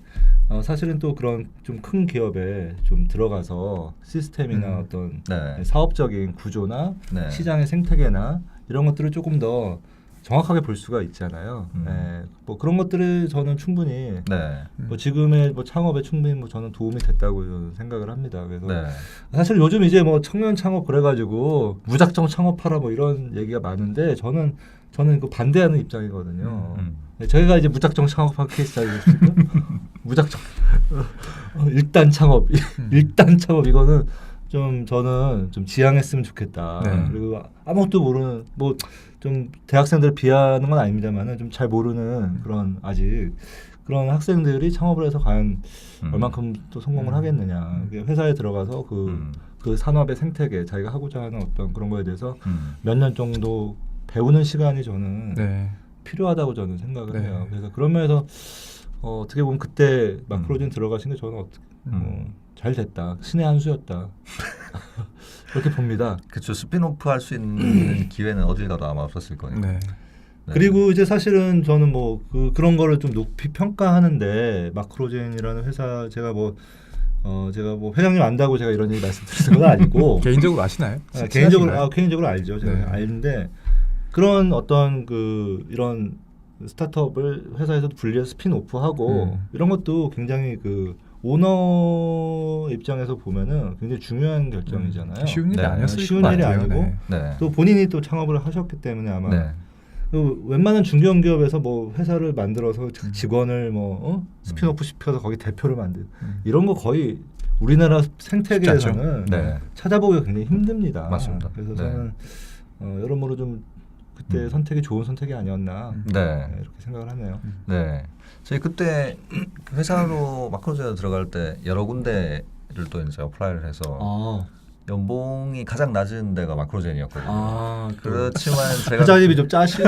사실은 또 그런 좀 큰 기업에 좀 들어가서 시스템이나 어떤 네. 사업적인 구조나 네. 시장의 생태계나 이런 것들을 조금 더 정확하게 볼 수가 있잖아요. 네. 뭐 그런 것들을 저는 충분히 네. 뭐 지금의 뭐 창업에 충분히 뭐 저는 도움이 됐다고 저는 생각을 합니다. 그래서 네. 사실 요즘 이제 뭐 청년 창업 그래가지고 무작정 창업하라 뭐 이런 얘기가 많은데 저는 그 반대하는 입장이거든요. 네, 저희가 이제 무작정 창업한 케이스 아니겠습니까? 무작정 일단 창업, 일단 창업 이거는 좀 저는 좀 지양했으면 좋겠다. 네. 그리고 아무것도 모르는 뭐 좀 대학생들 비하하는 건 아닙니다만은 좀 잘 모르는 그런 아직 그런 학생들이 창업을 해서 과연 얼만큼 또 성공을 하겠느냐. 회사에 들어가서 그 산업의 생태계 자기가 하고자 하는 어떤 그런 거에 대해서 몇 년 정도 배우는 시간이 저는 네. 필요하다고 저는 생각을 네. 해요. 그래서 그런 면에서 어떻게 보면 그때 마크로진 들어가신 게 저는 어떻게 잘 됐다. 신의 한 수였다. 그렇게 봅니다. 그렇죠. 스피노프 할 수 있는 기회는 어딜 가도 아마 없었을 거니까. 네. 네. 그리고 이제 사실은 저는 뭐 그런 거를 좀 높이 평가하는데 마크로젠이라는 회사 제가 뭐 회장님 안다고 제가 이런 얘기 말씀드리는 건 아니고 개인적으로 아시나요? 개인적으로 알죠. 제가 네. 알는데 그런 어떤 이런 스타트업을 회사에서도 분리해서 스핀오프하고 이런 것도 굉장히 그 오너 입장에서 보면은 굉장히 중요한 결정이잖아요. 쉬운 일이 네. 아니었을 쉬운 것 일이 같아요. 아니고 네. 네. 또 본인이 또 창업을 하셨기 때문에 아마 네. 그 웬만한 중견기업에서 뭐 회사를 만들어서 직원을 뭐 스핀오프 시켜서 거기 대표를 만든 이런 거 거의 우리나라 생태계에서는 네. 찾아보기가 굉장히 힘듭니다. 맞습니다. 그래서 네. 저는 여러모로 좀 그때 선택이 좋은 선택이 아니었나 네. 이렇게 생각을 하네요. 네. 저희 그때 회사로 마크로젠에 들어갈 때 여러 군데를 또 이제 어플라이를 해서 연봉이 가장 낮은 데가 마크로젠이었거든요. 그렇지만 제가 회장님이 좀 짜시.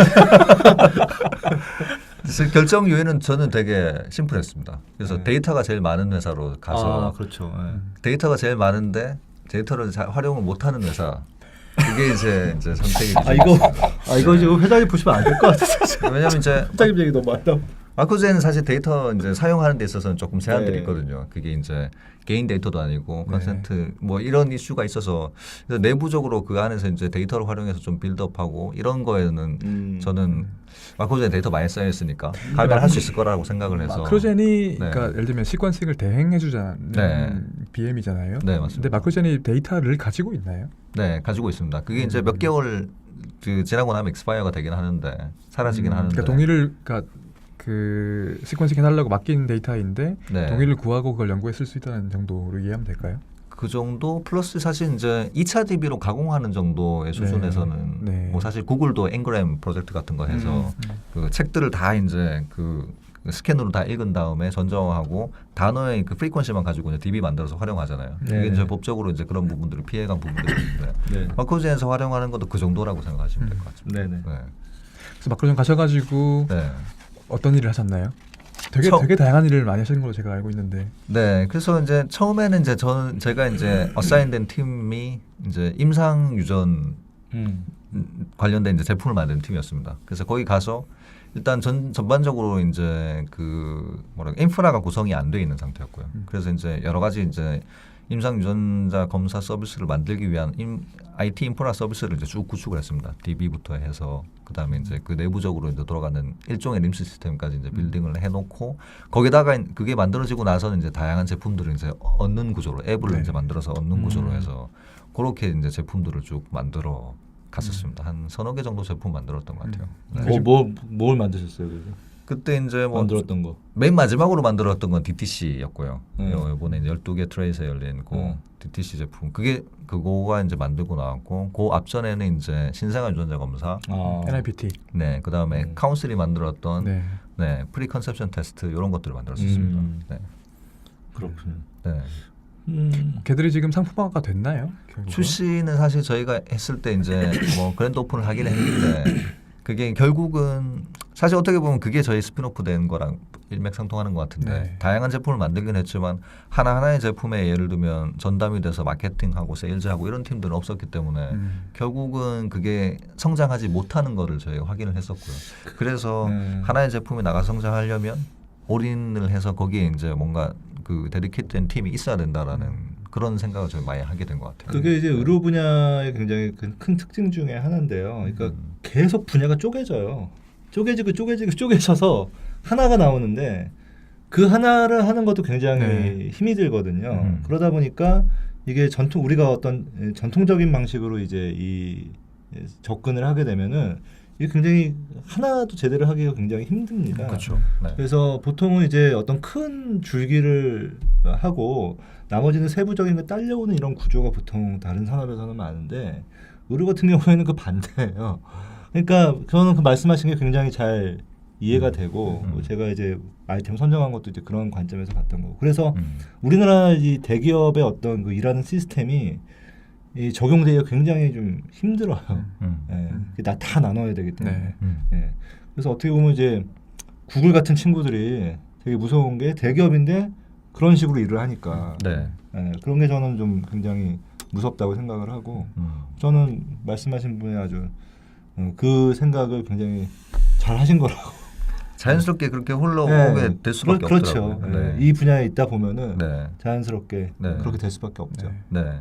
그래서 결정 요인은 저는 되게 심플했습니다. 그래서 네. 데이터가 제일 많은 회사로 가서 그렇죠. 데이터가 제일 많은데 데이터를 잘 활용을 못하는 회사. 그게 이제 선택이 이거 지금 회장님 보시면 안 될 것 같아요. 왜냐면 이제 회장님 얘기 너무 많다. 마크로젠은 사실 데이터 이제 사용하는 데 있어서는 조금 제한들이 네. 있거든요. 그게 이제 개인 데이터도 아니고 네. 컨센트 뭐 이런 이슈가 있어서 그래서 내부적으로 그 안에서 이제 데이터를 활용해서 좀 빌드업하고 이런 거에는 저는 마크로젠 데이터 많이 쌓여 있으니까 가면 할 수 있을 거라고 생각을 해서 마크로젠이 네. 그러니까 예를 들면 시퀀싱을 대행해주자는 네. BM이잖아요. 네, 맞습니다. 근데 마크로젠이 데이터를 가지고 있나요? 네 가지고 있습니다. 그게 이제 몇 개월 지나고 나면 익스파이어가 되긴 하는데 사라지긴 하는데 그러니까 동의를 그 시퀀싱 해달라고 맡긴 데이터인데 네. 동의를 구하고 그걸 연구에 쓸 수 있다는 정도로 이해하면 될까요? 그 정도 플러스 사실 이제 2차 DB로 가공하는 정도의 수준에서는 네. 뭐 사실 구글도 앵그램 프로젝트 같은 거 해서 그 책들을 다 이제 그 스캔으로 다 읽은 다음에 전정하고 단어의 그 프리퀀시만 가지고 이제 DB 만들어서 활용하잖아요. 네. 이게 이제 법적으로 이제 그런 부분들을 피해간 부분들이 있는데 네. 마크로젠에서 활용하는 것도 그 정도라고 생각하시면 될 것 같습니다. 네네. 네. 그래서 마크로젠 가셔가지고 네. 어떤 일을 하셨나요? 되게 다양한 일을 많이 하시는 걸로 제가 알고 있는데. 네, 그래서 이제 처음에는 이제 제가 이제 어사인된 팀이 이제 임상 유전 관련된 이제 제품을 만드는 팀이었습니다. 그래서 거기 가서 일단 전반적으로 이제 그 인프라가 구성이 안 돼 있는 상태였고요. 그래서 이제 여러 가지 이제 임상 유전자 검사 서비스를 만들기 위한 IT 인프라 서비스를 이제 쭉 구축을 했습니다. DB부터 해서 그다음에 이제 그 내부적으로 이제 돌아가는 일종의 림 시스템까지 이제 빌딩을 해놓고 거기다가 그게 만들어지고 나서는 이제 다양한 제품들을 이제 얻는 구조로 앱을 이제 만들어서 얻는 구조로 해서 그렇게 이제 제품들을 쭉 만들어 갔었습니다. 한 서너 개 정도 제품 만들었던 것 같아요. 네. 뭘 만드셨어요? 그래서? 그때 이제 뭐 만들었던 거. 맨 마지막으로 만들었던 건 DTC였고요. 네. 이번에 이제 12개 트레이에 열린 DTC 제품. 그거가 이제 만들고 나왔고 그 앞전에는 이제 신생아 유전자 검사, NIPT. 네, 그다음에 카운슬이 만들었던 네. 프리컨셉션 테스트 이런 것들을 만들었었습니다. 네. 그렇군요. 네. 걔들이 지금 상품화가 됐나요? 결국은? 출시는 사실 저희가 했을 때 이제 뭐 그랜드 오픈을 하긴 했는데 그게 결국은 사실 어떻게 보면 그게 저희 스피노프 된 거랑 일맥상통하는 것 같은데 네. 다양한 제품을 만들긴 했지만 하나하나의 제품에 예를 들면 전담이 돼서 마케팅하고 세일즈하고 이런 팀들은 없었기 때문에 결국은 그게 성장하지 못하는 거를 저희가 확인을 했었고요. 그래서 하나의 제품이 나가 성장하려면 올인을 해서 거기에 이제 뭔가 그 데디케이트된 팀이 있어야 된다라는 그런 생각을 좀 많이 하게 된 것 같아요. 그게 이제 의료 분야의 굉장히 큰 특징 중에 하나인데요. 그러니까 계속 분야가 쪼개져요. 쪼개져서 하나가 나오는데 그 하나를 하는 것도 굉장히 네. 힘이 들거든요. 그러다 보니까 이게 우리가 어떤 전통적인 방식으로 이제 이 접근을 하게 되면은 이게 굉장히 하나도 제대로 하기가 굉장히 힘듭니다. 그렇죠. 네. 그래서 보통은 이제 어떤 큰 줄기를 하고 나머지는 세부적인 거 딸려오는 이런 구조가 보통 다른 산업에서는 많은데 의료 같은 경우에는 그 반대예요. 그러니까 저는 그 말씀하신 게 굉장히 잘 이해가 되고 제가 이제 아이템 선정한 것도 이제 그런 관점에서 봤던 거고 그래서 우리나라 이 대기업의 어떤 그 일하는 시스템이 이 적용되기가 굉장히 좀 힘들어요. 다 나눠야 되기 때문에. 예. 그래서 어떻게 보면 이제 구글 같은 친구들이 되게 무서운 게 대기업인데 그런 식으로 일을 하니까 네. 예, 그런 게 저는 좀 굉장히 무섭다고 생각을 하고 저는 말씀하신 분이 아주 그 생각을 굉장히 잘 하신 거라고. 자연스럽게 그렇게 흘러오게 될 수밖에 그렇죠. 없더라고요. 예, 네. 이 분야에 있다 보면은 네. 자연스럽게 네. 그렇게 될 수밖에 없죠. 네. 네.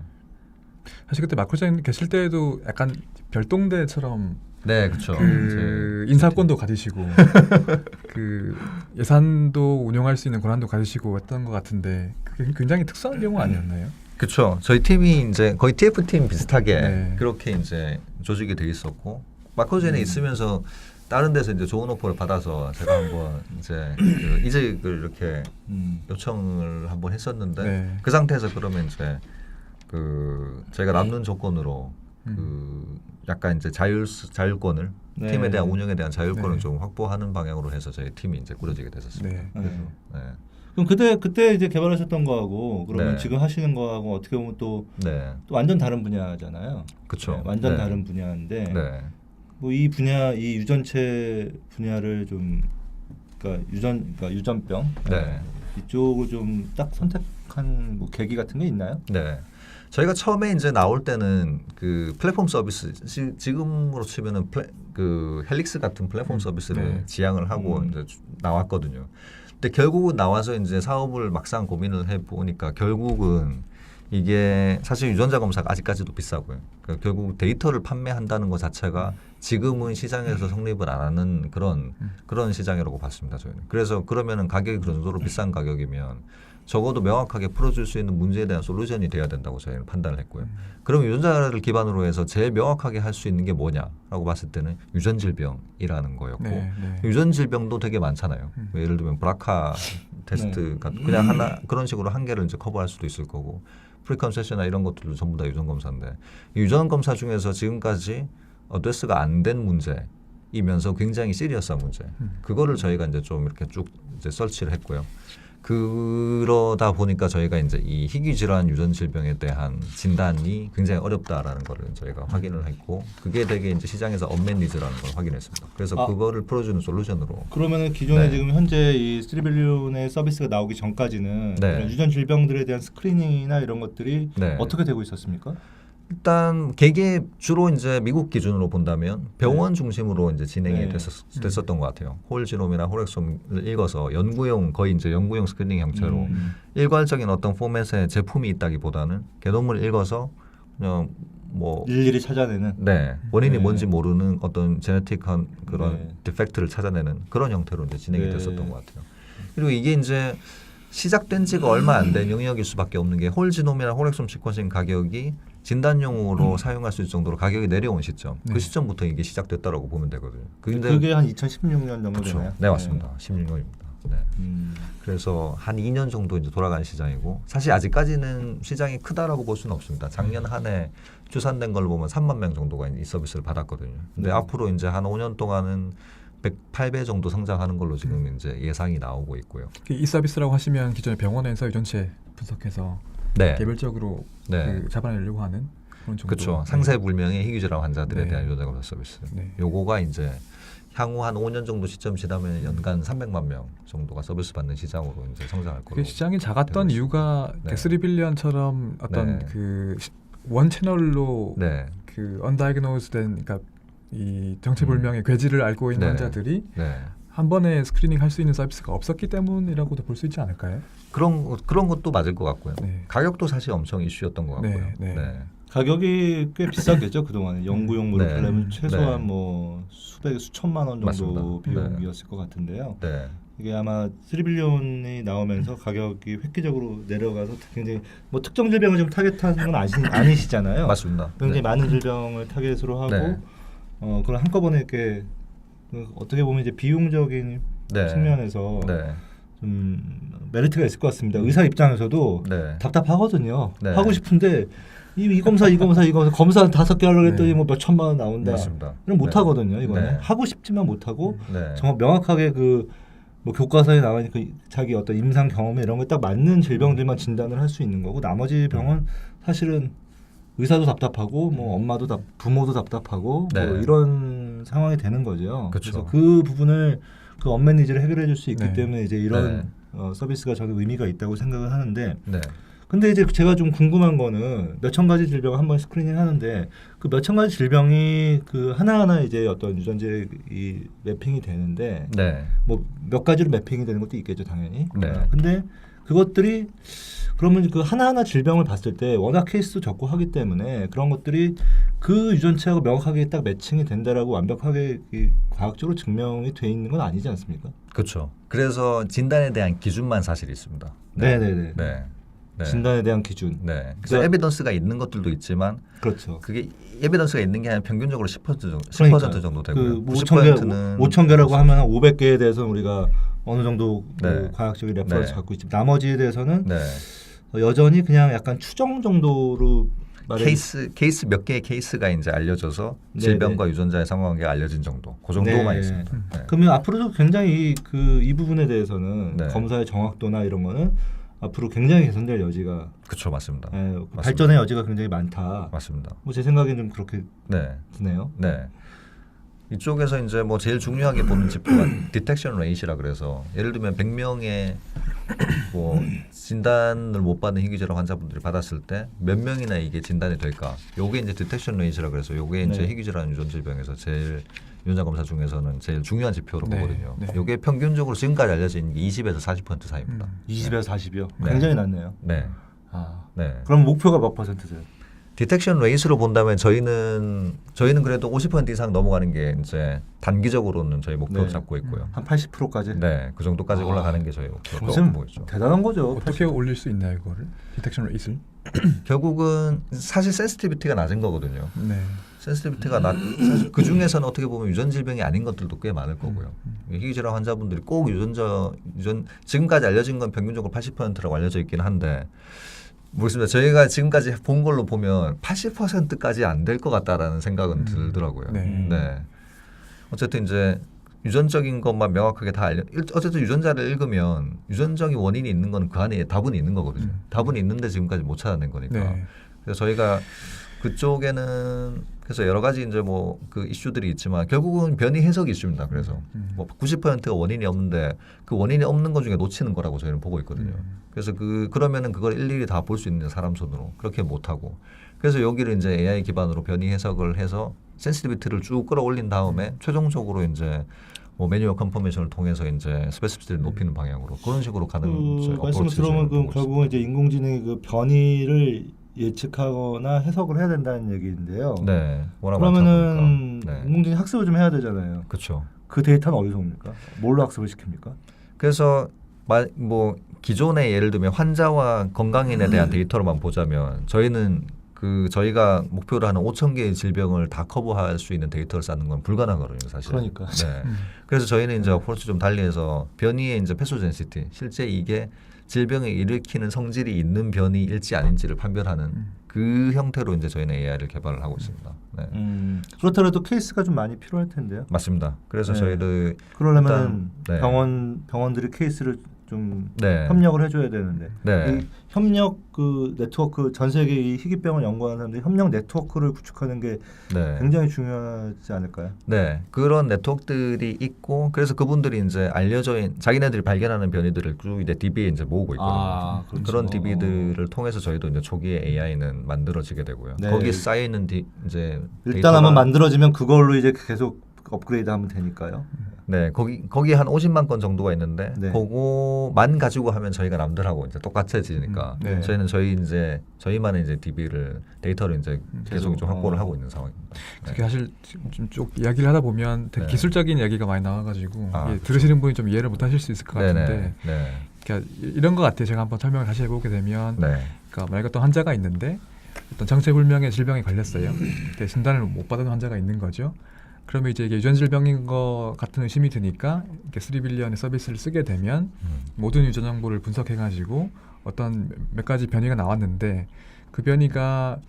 사실 그때 마크로장 계실 때도 약간 별동대처럼 네, 그렇죠. 그 인사권도 가지시고 그 예산도 운영할 수 있는 권한도 가지시고 했던 것 같은데 그게 굉장히 특수한 경우 아니었나요? 그렇죠. 저희 팀이 이제 거의 TF 팀 비슷하게 네. 그렇게 이제 조직이 돼 있었고 마크로젠에 있으면서 다른 데서 이제 좋은 오퍼를 받아서 제가 한번 이제 그 이직을 이렇게 요청을 한번 했었는데 네. 그 상태에서 그러면 이제 저희가 남는 조건으로 그 약간 이제 자율권을 네. 팀에 대한 운영에 대한 자율권을 네. 좀 확보하는 방향으로 해서 저희 팀이 이제 꾸려지게 됐었습니다. 네. 그래서 그럼 그때 이제 개발하셨던 거하고 그러면 네. 지금 하시는 거하고 어떻게 보면 또 완전 다른 분야잖아요. 그렇죠. 네, 완전 네. 다른 분야인데 네. 뭐 이 분야 이 유전체 분야를 좀 그러니까 유전병 네. 이쪽을 좀 딱 선택한 뭐 계기 같은 게 있나요? 네. 저희가 처음에 이제 나올 때는 그 플랫폼 서비스 지금으로 치면은 그 헬릭스 같은 플랫폼 서비스를 네. 지향을 하고 이제 나왔거든요. 근데 결국은 나와서 이제 사업을 막상 고민을 해 보니까 결국은 이게 사실 유전자 검사가 아직까지도 비싸고요. 그러니까 결국 데이터를 판매한다는 것 자체가 지금은 시장에서 성립을 안 하는 그런 시장이라고 봤습니다. 저희는. 그래서 그러면은 가격이 그런 정도로 비싼 가격이면 적어도 명확하게 풀어줄 수 있는 문제에 대한 솔루션이 돼야 된다고 저희는 판단을 했고요. 그럼 유전자를 기반으로 해서 제일 명확하게 할 수 있는 게 뭐냐라고 봤을 때는 유전질병이라는 거였고 네, 네. 유전질병도 되게 많잖아요. 예를 들면 브라카 테스트가 그냥 하나 그런 식으로 한 개를 이제 커버할 수도 있을 거고 프리컨세션이나 이런 것들도 전부 다 유전 검사인데 유전 검사 중에서 지금까지 어드레스가 안 된 문제이면서 굉장히 시리어스한 문제 그거를 저희가 이제 좀 이렇게 쭉 이제 설치를 했고요. 그러다 보니까 저희가 이제 이 희귀 질환 유전 질병에 대한 진단이 굉장히 어렵다라는 거를 저희가 확인을 했고 그게 되게 이제 시장에서 언맨 니즈라는 걸 확인했습니다. 그래서 그거를 풀어주는 솔루션으로 그러면은 기존에 네. 지금 현재 이 3빌리온의 서비스가 나오기 전까지는 네. 이런 유전 질병들에 대한 스크리닝이나 이런 것들이 네. 어떻게 되고 있었습니까? 일단 개개 주로 이제 미국 기준으로 본다면 병원 중심으로 이제 진행이 네. 됐었던 것 같아요. 홀지놈이나 홀엑솜을 읽어서 연구용 거의 이제 연구용 스크리닝 형태로 일괄적인 어떤 포맷의 제품이 있다기보다는 개념을 읽어서 그냥 뭐 일일이 찾아내는. 원인이 네. 뭔지 모르는 어떤 제네틱한 그런 네. 디펙트를 찾아내는 그런 형태로 이제 진행이 네. 됐었던 것 같아요. 그리고 이게 이제 시작된 지가 얼마 안 된 영역일 수밖에 없는 게 홀지놈이나 홀엑솜 시퀀싱 가격이 진단용으로 사용할 수 있을 정도로 가격이 내려온 시점. 네. 그 시점부터 이게 시작됐다라고 보면 되거든요. 근데 그게 한 2016년 정도 그렇죠. 되나요? 네, 맞습니다. 16년입니다. 네. 음. 그래서 한 2년 정도 이제 돌아가는 시장이고 사실 아직까지는 시장이 크다라고 볼 수는 없습니다. 작년 한 해 추산된 걸 보면 3만 명 정도가 이 서비스를 받았거든요. 근데 앞으로 이제 한 5년 동안은 108배 정도 성장하는 걸로 지금 이제 예상이 나오고 있고요. 이 서비스라고 하시면 기존에 병원에서 유전체 분석해서 네. 개별적으로 네. 그 잡아내려고 하는 그런 정도. 그렇죠. 상세불명의 희귀질환 환자들에 네. 대한 요자검사 서비스. 네. 요거가 이제 향후 한 5년 정도 시점 지나면 연간 300만 명 정도가 서비스 받는 시장으로 이제 성장할 거로. 그 시장이 작았던 되고 이유가 네. 3빌리언처럼 어떤 네. 그 원 채널로 네. 그 언다이그노스된 그러니까 이 정체불명의 괴질을 앓고 있는 네. 환자들이 네. 한 번에 스크리닝 할 수 있는 서비스가 없었기 때문이라고도 볼 수 있지 않을까요? 그런 것도 맞을 것 같고요. 네. 가격도 사실 엄청 이슈였던 것 같고요. 네, 네. 가격이 꽤 비쌌겠죠 그동안 연구용으로 네. 하려면 최소한 네. 뭐 수백 수천만 원 정도 맞습니다. 비용이었을 것 같은데요. 네. 이게 아마 3빌리언이 나오면서 가격이 획기적으로 내려가서 굉장히 뭐 특정 질병을 좀 타겟하는 건 아니시잖아요. 맞습니다. 굉장히 네. 많은 질병을 타겟으로 하고 네. 그걸 한꺼번에 이렇게 어떻게 보면 이제 비용적인 네. 측면에서 네. 좀 메리트가 있을 것 같습니다. 의사 입장에서도 네. 답답하거든요. 네. 하고 싶은데 이 검사 검사 5개 하려고 했더니 네. 뭐 몇 천만 원 나온다. 맞습니다. 그럼 못 네. 하거든요. 이거는 네. 하고 싶지만 못 하고 네. 정말 명확하게 그 뭐 교과서에 나와 있는 그 자기 어떤 임상 경험에 이런 거 딱 맞는 질병들만 진단을 할 수 있는 거고 나머지 병은 사실은 의사도 답답하고 뭐 엄마도 부모도 답답하고 네. 뭐 이런 상황이 되는 거죠. 그쵸. 그래서 그 부분을 그 언맨 니즈를 해결해 줄 수 있기 네. 때문에 이제 이런 서비스가 저는 의미가 있다고 생각을 하는데 네. 근데 이제 제가 좀 궁금한 거는 몇천 가지 질병을 한 번 스크리닝 하는데 그 몇천 가지 질병이 그 하나하나 이제 어떤 유전제 이 매핑이 되는데 네. 뭐 몇 가지로 매핑이 되는 것도 있겠죠 당연히. 네. 근데 그것들이 그러면 그 하나하나 질병을 봤을 때 워낙 케이스도 적고 하기 때문에 그런 것들이 그 유전체하고 명확하게 딱 매칭이 된다라고 완벽하게 이 과학적으로 증명이 돼 있는 건 아니지 않습니까? 그렇죠. 그래서 진단에 대한 기준만 사실 있습니다. 네네네. 네. 네. 진단에 대한 기준. 네. 그래서 그러니까- 에비던스가 있는 것들도 있지만 그렇죠. 그게 에비던스가 있는 게 아니라 평균적으로 10% 정도, 그러니까요. 10% 정도 되고요. 그 5천 개라고 하면 한 500개에 대해서는 우리가 어느 정도 그 네. 과학적인 레퍼런스 네. 갖고 있지. 나머지에 대해서는 네. 여전히 그냥 약간 추정 정도로 케이스 몇 개의 케이스가 이제 알려져서 네, 질병과 유전자의 상호관계가 알려진 정도. 그 정도만 네. 있습니다. 네. 그러면 앞으로도 굉장히 이 부분에 대해서는 네. 검사의 정확도나 이런 거는 앞으로 굉장히 개선될 여지가 그렇죠, 맞습니다. 발전의 여지가 굉장히 많다. 맞습니다. 뭐 제 생각엔 좀 그렇게 네. 드네요. 네. 이쪽에서 이제 뭐 제일 중요하게 보는 지표가 디텍션 레이시라 그래서 예를 들면 100명의 뭐 진단을 못 받는 희귀질환 환자분들이 받았을 때 몇 명이나 이게 진단이 될까? 요게 이제 디텍션 레이시라 그래서 요게 이제 네. 희귀질환 유전 질병에서 제일 유전자 검사 중에서는 제일 중요한 지표로 네. 보거든요. 네. 요게 평균적으로 지금까지 알려져 있는 게 20에서 40% 사이입니다. 20에서 40이요. 네. 굉장히 낮네요. 네. 아. 네. 그럼 목표가 몇 퍼센트세요? 디텍션 레이스로 본다면 저희는 그래도 50% 이상 넘어가는 게 이제 단기적으로는 저희 목표로 네. 잡고 있고요. 한 80%까지? 네, 그 정도까지 아, 올라가는 게 저희 목표로 무슨 보고 있죠. 대단한 거죠. 어떻게 올릴 수 있나요, 그거를? 디텍션 레이스를? 결국은 사실 센시티비티가 낮은 거거든요. 네. 센시티비티가 사실 그 중에서는 어떻게 보면 유전 질병이 아닌 것들도 꽤 많을 거고요. 희귀질환 환자분들이 꼭 지금까지 알려진 건 평균적으로 80%라고 알려져 있긴 한데 모르겠습니다. 저희가 지금까지 본 걸로 보면 80%까지 안 될 것 같다라는 생각은 들더라고요. 네. 네. 어쨌든 이제 유전적인 것만 명확하게 다 어쨌든 유전자를 읽으면 유전적인 원인이 있는 건 그 안에 답은 있는 거거든요. 답은 있는데 지금까지 못 찾아낸 거니까. 네. 그래서 저희가 그쪽에는 그래서 여러 가지 이제 뭐 그 이슈들이 있지만 결국은 변이 해석 이슈입니다. 그래서 뭐 90%가 원인이 없는데 그 원인이 없는 것 중에 놓치는 거라고 저희는 보고 있거든요. 그래서 그러면은 그걸 일일이 다 볼 수 있는 사람 손으로 그렇게 못 하고 그래서 여기를 이제 AI 기반으로 변이 해석을 해서 센시티비티를 쭉 끌어올린 다음에 최종적으로 이제 뭐 매뉴얼 컨퍼메이션을 통해서 이제 스페시피티를 높이는 방향으로 그런 식으로 가는 말씀을 들어보면 그 결국은 이제 인공지능의 그 변이를 예측하거나 해석을 해야 된다는 얘기인데요. 네, 워낙 그러면은 많다 보니까. 네. 인공지능 학습을 좀 해야 되잖아요. 그렇죠. 그 데이터는 어디서 옵니까? 뭘로 학습을 시킵니까? 그래서 뭐 기존에 예를 들면 환자와 건강인에 대한 데이터로만 보자면 저희는 저희가 목표로 하는 5,000개의 질병을 다 커버할 수 있는 데이터를 쌓는 건 불가능하거든요, 사실. 그러니까. 네. 그래서 저희는 이제 어프로치 좀 달리해서 변이의 이제 패소젠시티, 실제 이게 질병을 일으키는 성질이 있는 변이일지 아닌지를 판별하는 그 형태로 이제 저희는 AI를 개발을 하고 있습니다. 네. 그렇더라도 케이스가 좀 많이 필요할 텐데요. 맞습니다. 그래서 네. 저희를 그러려면 일단, 네. 병원들이 케이스를 좀 네. 협력을 해줘야 되는데 네. 이 협력 그 네트워크 전 세계 이 희귀병을 연구하는 사람들이 협력 네트워크를 구축하는 게 네. 굉장히 중요하지 않을까요? 네, 그런 네트워크들이 있고 그래서 그분들이 이제 알려져 있는 자기네들이 발견하는 변이들을 쭉 이제 DB에 이제 모으고 있거든요. 그렇죠. 그런 DB들을 통해서 저희도 이제 초기에 AI는 만들어지게 되고요. 네. 거기에 쌓여 있는 이제 일단 한번 만들어지면 그걸로 이제 계속 업그레이드하면 되니까요. 네, 거기 한 50만 건 정도가 있는데 네. 그거만 가지고 하면 저희가 남들하고 이제 똑같아지니까 네. 저희는 저희만의 이제 DB를 데이터를 이제 계속 좀 확보를 하고 있는 상황입니다. 네. 그게 사실 좀 쭉 이야기를 하다 보면 되게 네. 기술적인 이야기가 많이 나와가지고 아, 이게 그렇죠. 들으시는 분이 좀 이해를 못하실 수 있을 것 같은데 네네. 네. 그러니까 이런 것 같아요. 제가 한번 설명을 다시 해보게 되면 네. 그러니까 만약 어떤 환자가 있는데 어떤 정체불명의 질병에 걸렸어요. 근데 진단을 못 받은 환자가 있는 거죠. 그러면 이제 이게 유전 질병인 것 같은 의심이 드니까 이렇게 3빌리언의 서비스를 쓰게 되면 모든 유전 정보를 분석해가지고 어떤 몇 가지 변이가 나왔는데 그 변이가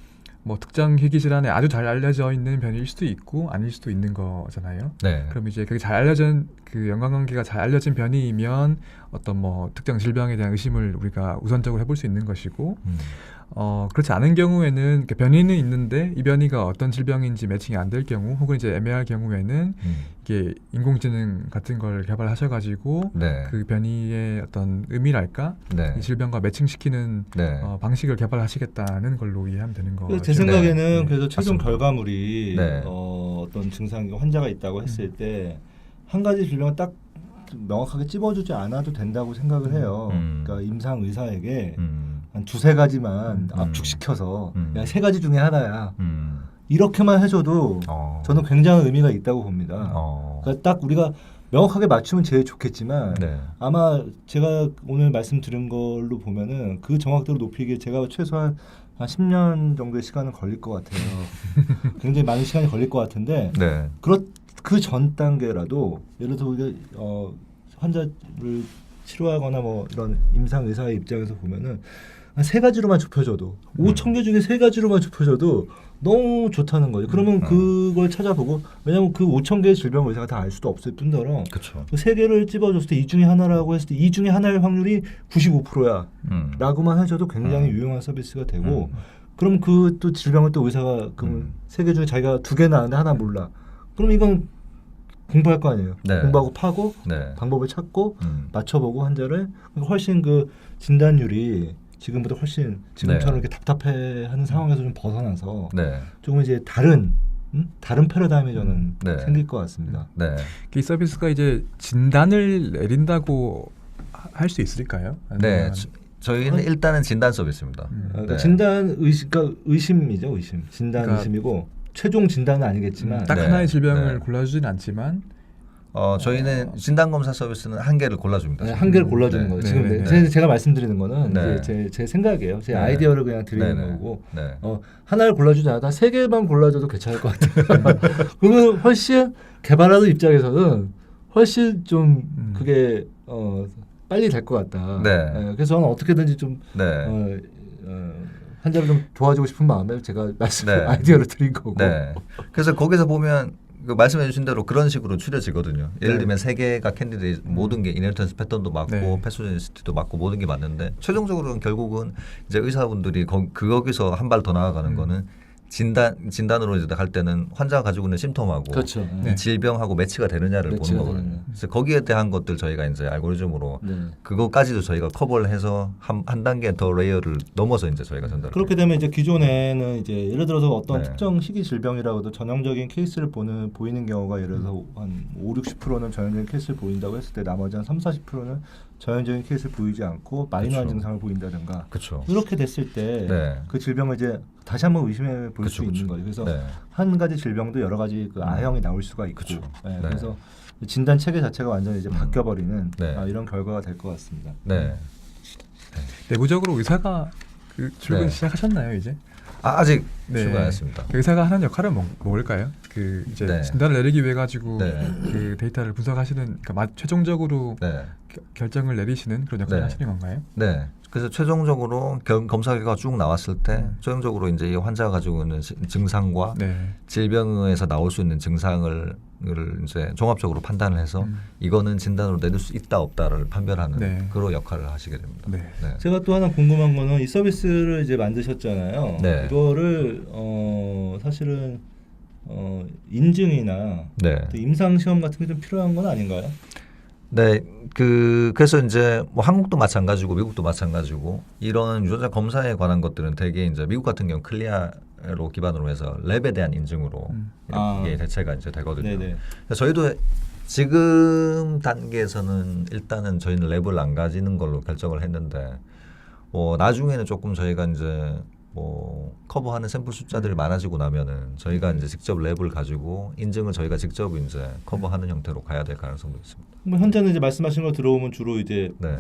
뭐 특정 희귀 질환에 아주 잘 알려져 있는 변이일 수도 있고 아닐 수도 있는 거잖아요. 네. 그럼 이제 그게 잘 알려진 그 연관관계가 잘 알려진 변이이면 어떤 뭐 특정 질병에 대한 의심을 우리가 우선적으로 해볼 수 있는 것이고 그렇지 않은 경우에는 이렇게 변이는 있는데 이 변이가 어떤 질병인지 매칭이 안 될 경우 혹은 이제 애매할 경우에는 이게 인공지능 같은 걸 개발하셔가지고 네. 그 변이의 어떤 의미랄까 네. 이 질병과 매칭시키는 네. 방식을 개발하시겠다는 걸로 이해하면 되는 거죠. 제 생각에는 네. 그래서 최종 맞습니다. 결과물이 네. 어떤 증상 환자가 있다고 했을 때 한 가지 질병을 딱 명확하게 찝어주지 않아도 된다고 생각을 해요. 그러니까 임상 의사에게 한 두세 가지만 압축시켜서 야, 세 가지 중에 하나야. 이렇게만 해줘도 저는 굉장히 의미가 있다고 봅니다. 그러니까 딱 우리가 명확하게 맞추면 제일 좋겠지만 네. 아마 제가 오늘 말씀드린 걸로 보면은 그 정확도를 높이기에 제가 최소한 한 10년 정도의 시간은 걸릴 것 같아요. 굉장히 많은 시간이 걸릴 것 같은데 네. 그 전 단계라도 예를 들어서 우리가 환자를 치료하거나 뭐 이런 임상 의사의 입장에서 보면은 한 세 가지로만 좁혀줘도 5천 개 중에 세 가지로만 좁혀줘도 너무 좋다는 거죠. 그러면 그걸 찾아보고 왜냐하면 그 5천 개의 질병 의사가 다 알 수도 없을 뿐더러 그렇죠. 그 세 개를 찝어줬을 때 이 중에 하나라고 했을 때 이 중에 하나의 확률이 95%야 라고만 해줘도 굉장히 유용한 서비스가 되고 그럼 그 또 질병을 또 의사가 그럼 세 개 중에 자기가 두 개나 아는데 하나 몰라. 그럼 이건 공부할 거 아니에요. 네. 공부하고 파고 네. 방법을 찾고 맞춰보고 환자를 훨씬 그 진단율이 지금보다 훨씬 지금처럼 네. 이렇게 답답해하는 상황에서 좀 벗어나서 네. 조금 이제 다른 패러다임이 저는 네. 생길 것 같습니다. 네. 이 서비스가 이제 진단을 내린다고 할 수 있을까요? 네. 아니면 저희는 일단은 진단 서비스입니다. 그러니까 네. 진단 의심이죠, 의심. 진단 그러니까 의심이고 최종 진단은 아니겠지만 딱 네. 하나의 질병을 네. 골라주진 않지만 저희는 진단 검사 서비스는 한 개를 골라줍니다. 한 개를 골라주는 네. 거예요. 네, 지금 네, 네. 제가 말씀드리는 거는 네. 이제 제 생각이에요. 제 네. 아이디어를 그냥 드리는 네, 네. 거고 네. 하나를 골라주지 않아도 세 개만 골라줘도 괜찮을 것 같아요. 그러면 훨씬 개발하는 입장에서는 훨씬 좀 그게 빨리 될 것 같다. 네. 그래서 저는 어떻게든지 좀 네. 환자를 좀 도와주고 싶은 마음에 제가 네. 아이디어를 드린 거고. 네. 그래서 거기서 보면 그 말씀해 주신 대로 그런 식으로 추려지거든요. 예를 네. 들면 세 개가 캔디데이트 모든 게 이네르턴스 패턴도 맞고 네. 패소제니시티도 맞고 모든 게 맞는데 최종적으로는 결국은 이제 의사분들이 거기서 한 발 더 나아가는 거는 진단으로 이제 할 때는 환자가 가지고 있는 심텀하고 그렇죠. 네. 질병하고 매치가 되느냐를 매치가 보는 거거든요. 되느냐. 그래서 거기에 대한 것들 저희가 이제 알고리즘으로 네. 그거까지도 저희가 커버를 해서 한 단계 더 레이어를 넘어서 이제 저희가 전달. 그렇게 되면 이제 기존에는 이제 예를 들어서 어떤 네. 특정 희귀 질병이라고도 전형적인 케이스를 보이는 경우가 예를 들어서 한 5-60%는 전형적인 케이스를 보인다고 했을 때 나머지 한 3-40%는 전형적인 케이스를 보이지 않고 마이너한 그쵸. 증상을 보인다든가 그렇죠. 이렇게 됐을 때 그 네. 질병을 이제 다시 한번 의심해 볼 수 그쵸, 있는 그쵸. 거죠. 그래서 네. 한 가지 질병도 여러 가지 그 아형이 나올 수가 있고 그쵸. 네, 네. 그래서 진단 체계 자체가 완전히 이제 바뀌어버리는 네. 이런 결과가 될 것 같습니다. 네. 내부적으로 의사가 그 출근 네. 시작하셨나요 이제? 아직 네. 출근 안 했습니다. 그 의사가 하는 역할은 뭘까요? 그 이제 네. 진단을 내리기 위해 가지고 네. 그 데이터를 분석하시는, 그러니까 최종적으로 네. 결정을 내리시는 그런 역할을 네. 하시는 건가요? 네. 그래서 최종적으로 검사 결과가 쭉 나왔을 때 최종적으로 이제 이 환자가 가지고 있는 증상과 네. 질병에서 나올 수 있는 증상을 이제 종합적으로 판단을 해서 이거는 진단으로 내릴 수 있다 없다를 판별하는 네. 그런 역할을 하시게 됩니다. 네. 네. 제가 또 하나 궁금한 거는 이 서비스를 이제 만드셨잖아요. 네. 이거를 사실은 인증이나 네. 또 임상 시험 같은 게 좀 필요한 건 아닌가요? 네, 그래서 이제 뭐 한국도 마찬가지고 미국도 마찬가지고 이런 유전자 검사에 관한 것들은 대개 이제 미국 같은 경우 클리아로 기반으로 해서 랩에 대한 인증으로 이게 대체가 이제 되거든요. 네네. 그래서 저희도 지금 단계에서는 일단은 저희는 랩을 안 가지는 걸로 결정을 했는데 뭐 나중에는 조금 저희가 이제 뭐 커버하는 샘플 숫자들이 많아지고 나면은 저희가 이제 직접 랩을 가지고 인증을 저희가 직접 이제 커버하는 형태로 가야 될 가능성도 있습니다. 뭐 현재는 이제 말씀하신 거 들어오면 주로 이제 네.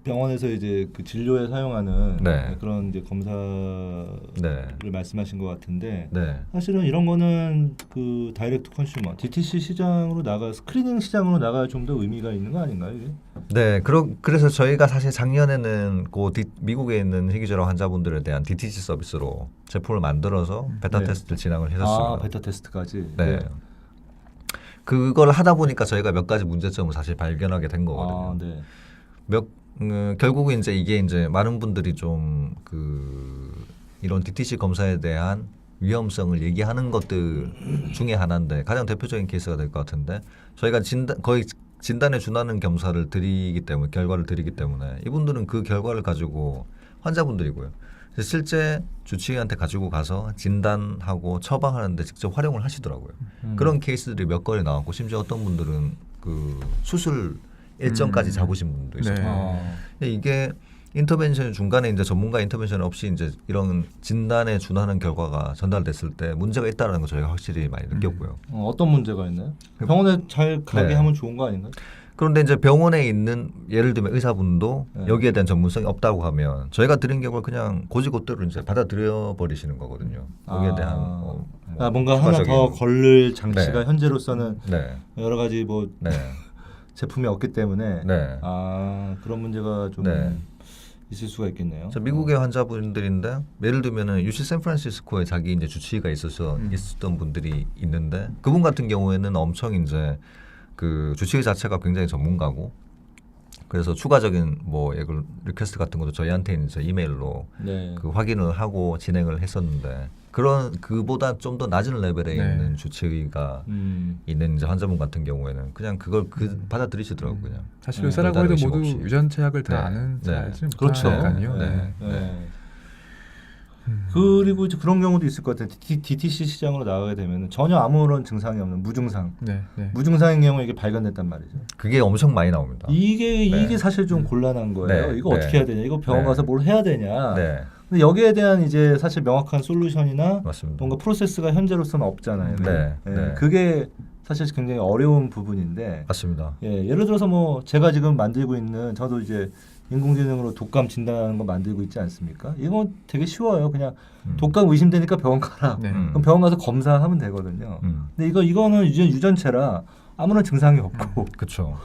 병원에서 이제 그 진료에 사용하는 네. 그런 이제 검사를 네. 말씀하신 것 같은데 네. 사실은 이런 거는 그 다이렉트 컨슈머 DTC 시장으로 나가 스크리닝 시장으로 나가야 좀 더 의미가 있는 거 아닌가요? 이게? 네, 그래서 저희가 사실 작년에는 미국에 있는 희귀질환 환자분들에 대한 DTC 서비스로 제품을 만들어서 베타 네. 테스트를 진행을 했었습니다. 아, 베타 테스트까지. 네. 그걸 하다 보니까 저희가 몇 가지 문제점을 사실 발견하게 된 거거든요. 아, 네. 결국은 이제 이게 이제 많은 분들이 좀 이런 DTC 검사에 대한 위험성을 얘기하는 것들 중에 하나인데 가장 대표적인 케이스가 될 것 같은데 저희가 거의 진단에 준하는 검사를 드리기 때문에 결과를 드리기 때문에 이분들은 그 결과를 가지고 환자분들이고요. 그래서 실제 주치의한테 가지고 가서 진단하고 처방하는데 직접 활용을 하시더라고요. 그런 케이스들이 몇 건이 나왔고 심지어 어떤 분들은 그 수술 일정까지 잡으신 분도 있어요. 네. 근데 이게 인터벤션 중간에 이제 전문가 인터벤션 없이 이제 이런 진단에 준하는 결과가 전달됐을 때 문제가 있다는 거 저희가 확실히 많이 느꼈고요. 어떤 문제가 있나요? 병원에 잘 가게 네. 하면 좋은 거 아닌가요? 그런데 이제 병원에 있는 예를 들면 의사분도 네. 여기에 대한 전문성이 없다고 하면 저희가 드린 결과를 그냥 고지고대로 이제 받아들여 버리시는 거거든요. 거기에 대한 뭔가 하나 더 걸릴 장치가 네. 현재로서는 네. 여러 가지 뭐 네. 제품이 없기 때문에 네. 그런 문제가 좀 네. 있을 수가 있겠네요. 저 미국의 환자분들인데 예를 들면은 UC 샌프란시스코에 자기 이제 주치의가 있었던 분들이 있는데 그분 같은 경우에는 엄청 이제 그 주치의 자체가 굉장히 전문가고 그래서 추가적인 뭐 리퀘스트 같은 것도 저희한테 이제 이메일로 네. 그 확인을 하고 진행을 했었는데 그보다 좀 더 낮은 레벨에 네. 있는 주치의가 있는 이제 환자분 같은 경우에는 그냥 그걸 받아들이시더라고요. 그냥. 사실 의사라고 해도 별다른 모두 의심 없이. 유전체 약을 다 네. 아는 네. 알지는 그렇죠. 못하니까요. 네. 네. 그리고 이제 그런 경우도 있을 것 같아요. DTC 시장으로 나가게 되면 전혀 아무런 증상이 없는 무증상. 네. 네. 무증상인 경우에 이게 발견됐단 말이죠. 그게 엄청 많이 나옵니다. 이게 사실 좀 곤란한 거예요. 네. 이거 네. 어떻게 해야 되냐? 이거 병원 네. 가서 뭘 해야 되냐? 네, 근데 여기에 대한 이제 사실 명확한 솔루션이나 맞습니다. 뭔가 프로세스가 현재로서는 없잖아요. 네. 네. 그게 사실 굉장히 어려운 부분인데 맞습니다. 예를 들어서 뭐 제가 지금 만들고 있는 저도 이제 인공지능으로 독감 진단하는 거 만들고 있지 않습니까? 이건 되게 쉬워요. 그냥 독감 의심되니까 병원 가라. 네. 그럼 병원 가서 검사하면 되거든요. 근데 이거는 유전체라 아무런 증상이 없고 그렇죠.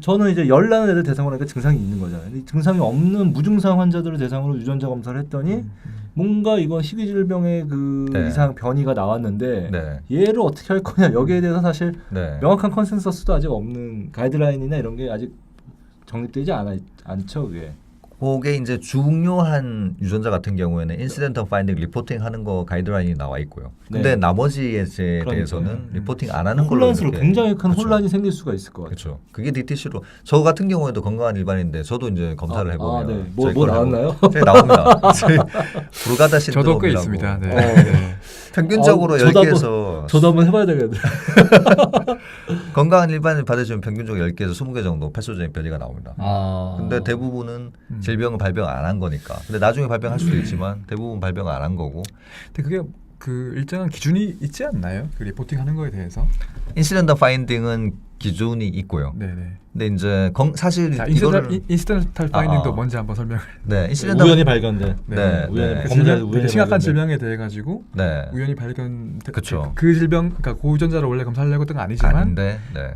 저는 이제 열 나는 애들 대상으로 하니까 증상이 있는 거잖아요. 근데 증상이 없는 무증상 환자들을 대상으로 유전자 검사를 했더니 뭔가 이건 희귀질병의 그 네. 이상 변이가 나왔는데 네. 얘를 어떻게 할 거냐 여기에 대해서 사실 네. 명확한 컨센서스도 아직 없는 가이드라인이나 이런 게 아직 정립되지 않죠. 그게. 그게 이제 중요한 유전자 같은 경우에는 인시덴트 파인딩 리포팅 하는 거 가이드라인이 나와 있고요. 근데 네. 나머지에 대해서는 리포팅 안 하는 걸로 혼란스러워. 이렇게- 굉장히 큰 그렇죠. 혼란이 생길 수가 있을 것 같아요. 그렇죠. 그게 DTC로 저 같은 경우에도 건강한 일반인데 저도 이제 검사를 해보면 네. 저희 뭐 걸 나왔나요? 네, 나옵니다. 불가다 신드롬이라고. 저도 꽤 있습니다. 네. 네. 평균적으로 저도 10개에서 저도 한번 해봐야 되겠네. 건강한 일반인 받으시면 평균적으로 10개에서 20개 정도 패소적인 변이가 나옵니다. 아. 근데 대부분은 질병을 발병 안 한 거니까. 근데 나중에 발병할 수도 있지만 대부분 발병 안 한 거고. 근데 그게 그 일정한 기준이 있지 않나요? 그 리포팅하는 거에 대해서? 인시덴트 파인딩은 기준이 있고요. 네네. 근데 이제 사실 자, 이거를 인시덴탈 파인딩도 아. 먼저 한번 설명을. 네, 인시덴탈 우연히 발견된. 네, 우연히 네. 그 검사 질병, 우연히 심각한 발견된. 질병에 대해 가지고 네. 우연히 발견. 그쵸. 그 질병, 그러니까 고유전자를 원래 검사하려고 했던 건 아니지만 아닌데, 네.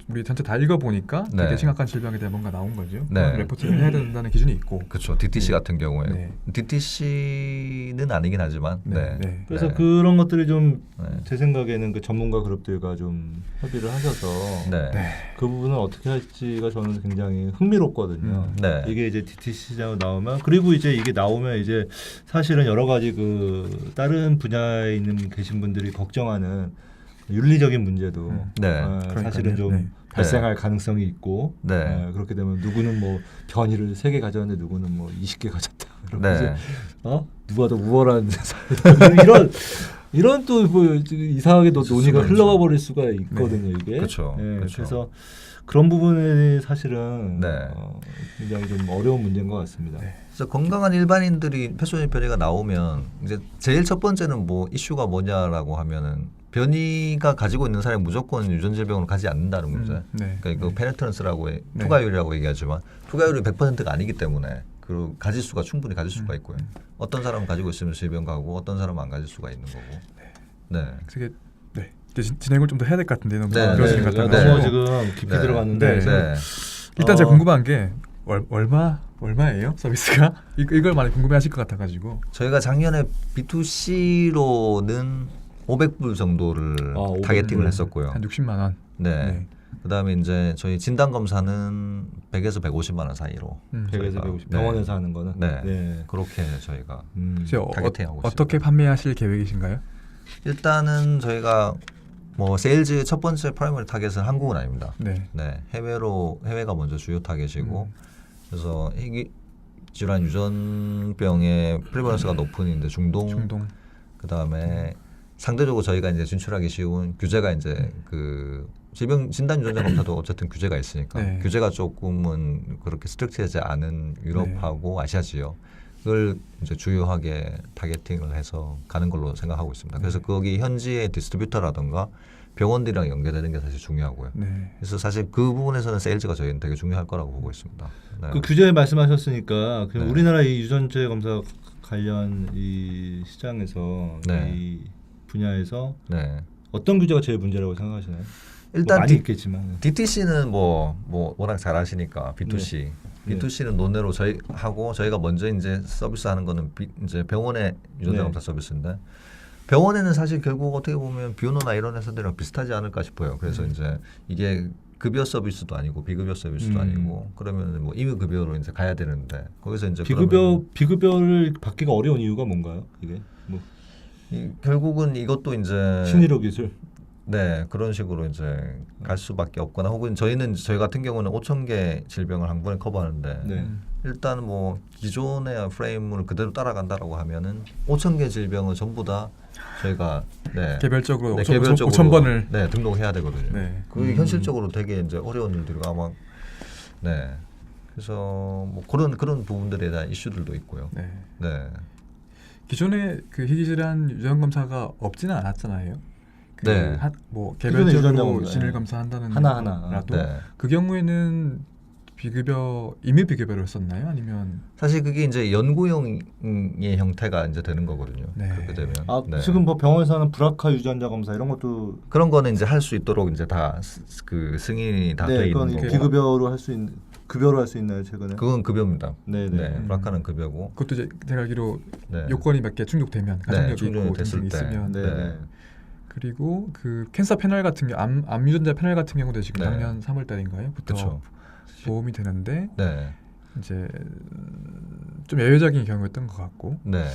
우리 전체 다 읽어보니까 네. 되게 심각한 질병에 대해 뭔가 나온 거죠. 네. 그런 레포트를 해야 된다는 기준이 있고. 그렇죠. DTC 네. 같은 경우에 네. DTC는 아니긴 하지만, 네. 네. 그래서 네. 그런 것들이 좀 제 네. 생각에는 그 전문가 그룹들과 좀 협의를 하셔서 네. 네. 그 부분을 어떻게 할지가 저는 굉장히 흥미롭거든요. 네. 이게 이제 DTC 시장으로 나오면 그리고 이제 이게 나오면 이제 사실은 여러 가지 그 다른 분야에 있는 계신 분들이 걱정하는 윤리적인 문제도 네. 사실은 그러니까요. 좀 네. 발생할 가능성이 있고 네. 그렇게 되면 누구는 뭐 변이를 3개 가졌는데 누구는 뭐 20개 가졌다. 네. 이제 누가 더 우월한 이런 또 뭐 이상하게 또 논의가 수가 있죠. 흘러가 버릴 수가 있거든요. 이게. 그쵸. 예, 그쵸. 그래서 그런 부분에 사실은 네. 굉장히 좀 어려운 문제인 것 같습니다. 네. 그래서 건강한 일반인들이 패소젠 변이가 나오면 이제 제일 첫 번째는 뭐 이슈가 뭐냐라고 하면은 변이가 가지고 있는 사람이 무조건 유전 질병으로 가지 않는다는 문제. 네. 그러니까 이거 페네트런스라고 네. 투과율이라고 얘기하지만 투과율이 100%가 아니기 때문에 그 가질 수가 충분히 가질 수가 있고요. 어떤 사람은 가지고 있으면 질병 가고 어떤 사람은 안 가질 수가 있는 거고. 네. 그게 네. 이제 진행을 좀 더 해야 될 것 같은데 너무 네, 길어지는 네, 것 같아서. 네. 너무 지금 깊이 네. 들어갔는데 네. 네. 일단 제가 궁금한 게 얼마예요 서비스가? 이걸 많이 궁금해하실 것 같아가지고. 저희가 작년에 B2C로는 500불 정도를 500 타겟팅을 불. 했었고요. 한 60만 원. 네. 네. 그다음에 이제 저희 진단 검사는 100에서 150만 원 사이로 100에서 저희가, 150 네. 병원에서 하는 거는 네. 그렇게 저희가 이제 타겟팅하고 어떻게 판매하실 계획이신가요? 일단은 저희가 뭐 세일즈 첫 번째 프라이머리 타겟은 한국은 아닙니다. 네. 네, 해외가 먼저 주요 타겟이고 그래서 희귀 질환 유전병의 프리버런스가 높은 이제 중동. 그다음에 상대적으로 저희가 이제 진출하기 쉬운 규제가 이제 그 질병 진단 유전자 검사도 어쨌든 규제가 있으니까 네. 규제가 조금은 그렇게 스트릭트하지 않은 유럽하고 아시아 지역 을 이제 주요하게 타겟팅을 해서 가는 걸로 생각하고 있습니다. 그래서 거기 현지의 디스트리뷰터라든가 병원들이랑 연계되는 게 사실 중요하고요. 네. 그래서 사실 그 부분에서는 세일즈가 저희는 되게 중요할 거라고 보고 있습니다. 네. 그 규제 말씀하셨으니까 그럼 네. 우리나라 이 유전체 검사 관련 이 시장에서 네. 이 분야에서 네. 어떤 규제가 제일 문제라고 생각하시나요? 일단 뭐 많이 있겠지만 DTC는 뭐 워낙 잘 아시니까 B2C. 네. B2C는 논외로 저희가 먼저 이제 서비스하는 거는 이제 병원의 유전자 네. 검사 서비스인데 병원에는 사실 결국 어떻게 보면 뷰노나 이런 회사들이랑 비슷하지 않을까 싶어요. 그래서 이제 이게 급여 서비스도 아니고 비급여 서비스도 아니고 그러면 뭐 임의 급여로 이제 가야 되는데 거기서 이제 비급여를 받기가 어려운 이유가 뭔가요? 이게 뭐 결국은 이것도 이제 신의료 기술. 네, 그런 식으로 이제 갈 수밖에 없거나 혹은 저희 같은 경우는 5,000개 질병을 한 번에 커버하는데 네. 일단 뭐 기존의 프레임을 그대로 따라간다라고 하면은 5,000개 질병을 전부 다 저희가 개별적으로 네, 5,000번을 네, 등록해야 되거든요. 네. 그게 현실적으로 되게 이제 어려운 일들이 아마 네. 그래서 뭐 그런 부분들에 대한 이슈들도 있고요. 네. 네. 기존에 그 희귀질환 유전 검사가 없지는 않았잖아요. 네. 뭐 기존의 유전자 개별적으로 검사, 진을 네. 검사한다는 하나하나. 라도 네. 그 경우에는 임의 비급여를 썼나요? 아니면 사실 그게 이제 연구용의 형태가 이제 되는 거거든요. 네. 그렇게 되면 네. 지금 뭐 병원에서는 브라카 유전자 검사 이런 것도 그런 거는 이제 할 수 있도록 이제 다 그 승인이 다 돼 그건 있는 거고. 비급여로 할 수 있는 급여로 할 수 있나요 최근에? 그건 급여입니다. 네네. 네, 브라카는 급여고. 그것도 이제 제가 알기로 네. 요건이 몇 개 충족되면 가정력이 충족이 있고 됐을 등등이 때. 있으면 네. 그리고 그 캔서 패널 같은 암 유전자 패널 같은 경우도 지금 네. 작년 3월 달인가요?부터 그렇죠. 도움이 되는데 네, 이제 좀 예외적인 경우였던 것 같고 네.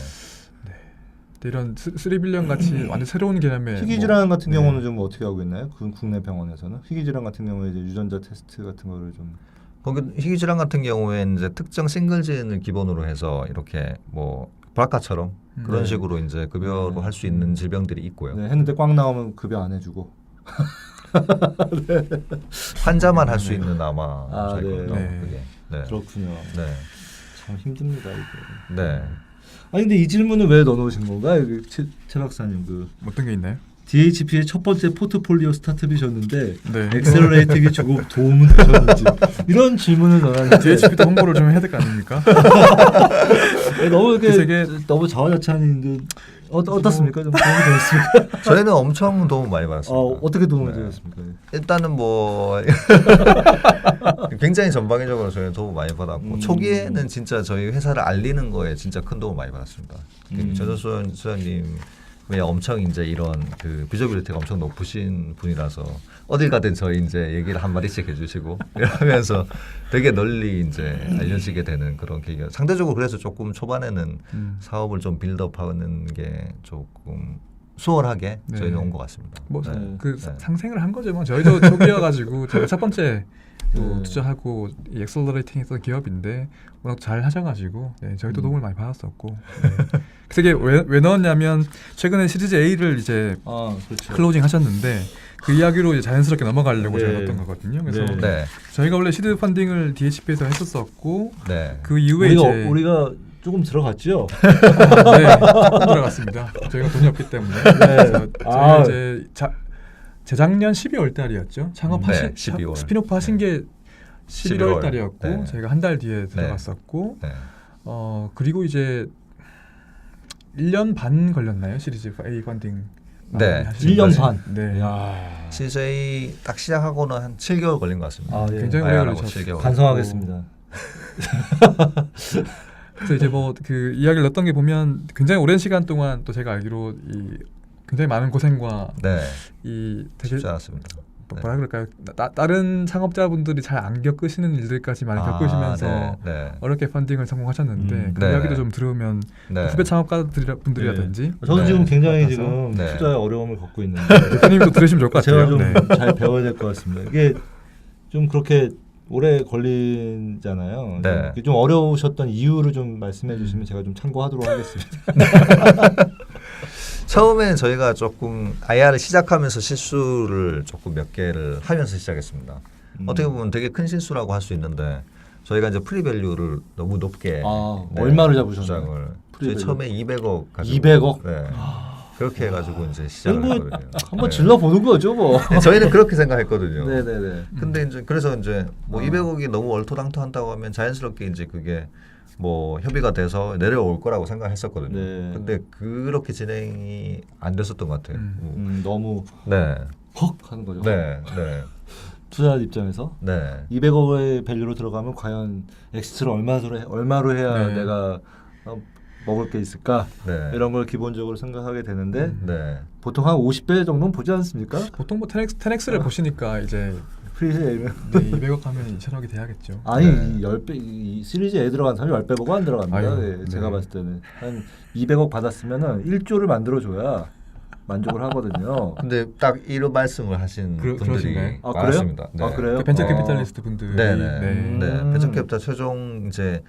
근데 이런 3빌리언 같이 완전 새로운 개념의 희귀질환 뭐, 같은 경우는 좀 어떻게 하고 있나요? 국내 병원에서는 희귀질환 같은 경우에 이제 유전자 테스트 같은 거를 좀 거기 희귀질환 같은 경우에는 이제 특정 싱글진을 기본으로 해서 이렇게 뭐 브라카처럼 그런 네. 식으로 이제 급여로 할 수 있는 질병들이 있고요. 네, 했는데 꽉 나오면 급여 안 해주고 환자만 할 수 있는 아마 아, 저희거든요. 네. 그게. 네. 그렇군요. 네. 참 힘듭니다 이게. 네. 아니 근데 이 질문을 왜 넣어놓으신 건가? 여기 최 박사님 그 어떤 게 있나요? DHP의 첫 번째 포트폴리오 스타트업이셨는데 네. 엑셀러레이팅에 조금 도움은 되셨는지 이런 질문을 전하는데 DHP도 홍보를 좀 해야 될 거 아닙니까? 너무 이렇게 그 세계- 너무 자화자찬인데 어떻습니까? 좀 도움이 되셨습니까? 저희는 엄청 도움 많이 받았습니다. 어떻게 도움이 네. 되셨습니까? 일단은 뭐 굉장히 전방위적으로 저희는 도움 많이 받았고 초기에는 진짜 저희 회사를 알리는 거에 진짜 큰 도움 많이 받았습니다. 전효수 소장님 엄청 이제 이런 그 비저빌리티가 엄청 높으신 분이라서 어딜 가든 저희 이제 얘기를 한 마디씩 해주시고 이러면서 되게 널리 이제 알려지게 되는 그런 계기가 상대적으로 그래서 조금 초반에는 사업을 좀 빌드업하는 게 조금 수월하게 네. 저희는 온 것 같습니다. 뭐 네. 그 네. 상생을 한 거죠. 뭐 저희도 초기여가지고 저희가 첫 번째 또 네. 투자하고 이 엑셀러레이팅했던 기업인데 워낙 잘 하셔가지고 네, 저희도 도움을 많이 받았었고 네. 그 되게 왜 넣었냐면 최근에 시리즈 A를 이제 그렇죠. 클로징 하셨는데 그 이야기로 이제 자연스럽게 넘어가려고 네. 저희가 넣었던 거거든요. 그래서 네. 네, 저희가 원래 시드 펀딩을 DHP에서 했었었고 네. 그 이후에 이제 우리가 조금 들어갔죠. 네, 들어갔습니다. 저희가 돈이 없기 때문에. 그래서 저희가 이제 재작년 12월 달이었죠. 창업하신 네, 12월. 스피노프 하신 게 11월 11월. 달이었고 네. 저희가 한 달 뒤에 들어갔었고 네. 그리고 이제 1년 반 걸렸나요? 시리즈 A 펀딩. 네, 하시는 1년 거지? 반. 네. 야, CJ 딱 시작하고는 한 7개월 걸린 것 같습니다. 예. 굉장히 오래 아야라고 걸리셨어요. 7개월. 반성하겠습니다. 그래서 이제 뭐 그 이야기를 넣었던 게 보면 굉장히 오랜 시간 동안 또 제가 알기로 이 굉장히 많은 고생과 네, 이 되게 쉽지 않았습니다. 뭐라 그럴까요? 다른 창업자분들이 잘 안 겪으시는 일들까지 많이 겪으시면서 네, 네. 어렵게 펀딩을 성공하셨는데 그 네. 이야기도 좀 들으면 네. 후배 창업가분들이라든지 저는 네. 지금 굉장히 맡아서. 지금 네. 투자에 어려움을 겪고 있는데 대표님도 들으시면 좋을 것 제가 같아요. 좀 네. 잘 배워야 될 것 같습니다. 이게 좀 그렇게 오래 걸리잖아요. 네. 이게 좀 어려우셨던 이유를 좀 말씀해 주시면 제가 좀 참고하도록 하겠습니다. 처음에 저희가 조금 IR을 시작하면서 실수를 조금 몇 개를 하면서 시작했습니다. 어떻게 보면 되게 큰 실수라고 할 수 있는데 저희가 이제 프리밸류를 너무 높게 얼마를 잡으셨나요? 주장을 저희 프리밸류? 처음에 200억 가지고 200억? 네. 그렇게 해가지고 이제 시작을 뭐 했거든요. 한번 네. 질러 보는 거죠, 뭐. 네, 저희는 그렇게 생각했거든요. 네네네. 근데 이제 그래서 이제 뭐 200억이 너무 얼토당토한다고 하면 자연스럽게 이제 그게 뭐 협의가 돼서 내려올 거라고 생각했었거든요. 네. 근데 그렇게 진행이 안 됐었던 것 같아요. 너무 네, 헉 하는 거죠. 네, 네, 투자 입장에서 네, 200억의 밸류로 들어가면 과연 엑시트를 얼마로 해야 네. 내가 먹을 게 있을까? 네, 이런 걸 기본적으로 생각하게 되는데 네, 보통 한 50배 정도는 보지 않습니까? 보통 뭐 10X를 보시니까 이제 프리세일이면 네, 200억 하면 2천억이 돼야겠죠. 아니 네. 10배 이 시리즈 A 들어간 사람이 10배 보고 안 들어갑니다. 아유, 예, 제가 네. 봤을 때는 한 200억 받았으면은 1조를 만들어 줘야 만족을 하거든요. 근데 딱 이런 말씀을 하신 분들이 그러신가요? 아, 그래요? 많았습니다. 네. 아, 그래요? 그 벤처 어. 캐피탈리스트 분들이 네네. 네. 네. 벤처캐피탈 최종 이제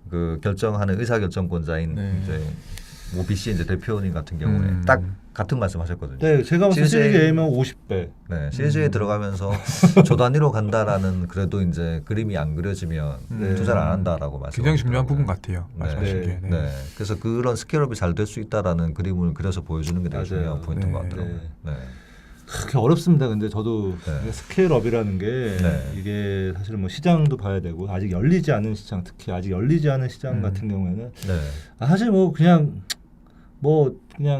그 결정하는 의사결정권자인 네. 이제 뭐 BC 이제 대표님 같은 경우에 딱 같은 말씀하셨거든요. 네, 제가 봤을 때 시리즈 A면 50배. 네, 시리즈에 들어가면서 조 단위로 간다라는 그래도 이제 그림이 안 그려지면 네. 투자를 안 한다라고 말씀. 굉장히 중요한 부분 같아요. 말씀하신 네. 게. 네. 네. 그래서 그런 스케일업이 잘 될 수 있다라는 그림을 그려서 보여주는 게 되게 맞아요. 중요한 포인트인 네. 것 같더라고요. 네. 네. 그렇게 어렵습니다. 근데 저도 네. 스케일업이라는 게 네. 이게 사실 뭐 시장도 봐야 되고 아직 열리지 않은 시장, 특히 아직 열리지 않은 시장 같은 경우에는 네. 사실 뭐 그냥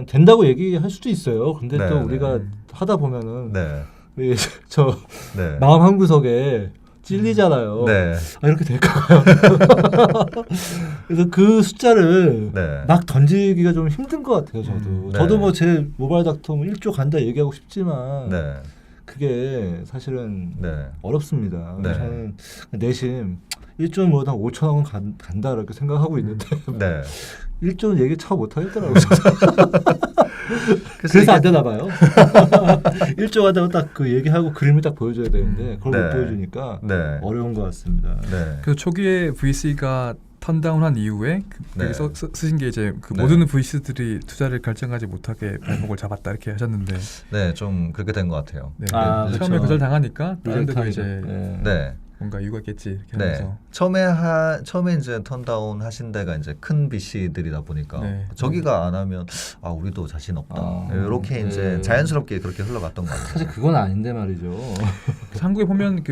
된다고 얘기할 수도 있어요. 근데 네, 또 네. 우리가 하다 보면은 네. 저 네. 마음 한 구석에 찔리잖아요. 네. 아, 이렇게 될까요? 그래서 그 숫자를 네. 막 던지기가 좀 힘든 것 같아요. 저도 네. 저도 뭐 제 모바일 닥터 1조 간다 얘기하고 싶지만 네. 그게 사실은 네. 어렵습니다. 네. 저는 내심 1조는 뭐한 5천억은 간다 이렇게 생각하고 있는데 네. 1조는 얘기 차 못하겠더라고요. 그래서 그래서 이게- 안 되나 봐요. 1조 하다가 딱 그 얘기하고 그림을 딱 보여줘야 되는데 그걸 못 네. 보여주니까 네. 어려운 것 같습니다. 네. 그래서 초기에 VC가 턴다운한 이후에 네. 여기서 쓰신 게 이제 그 네. 모든 VC들이 투자를 결정하지 못하게 발목을 잡았다 이렇게 하셨는데 네, 좀 그렇게 된 것 같아요. 네. 아, 처음에 그렇죠. 거절 당하니까 다른 데도 이제 네. 네. 뭔가 이유가 있겠지 이렇게 네. 하면서. 처음에 이제 턴다운 하신 데가 이제 큰 BC들이다 보니까 네. 저기가 안 하면 우리도 자신 없다. 아, 이렇게 이제 네. 자연스럽게 그렇게 흘러갔던 것 같아요. 사실 그건 아닌데 말이죠. 한국에 보면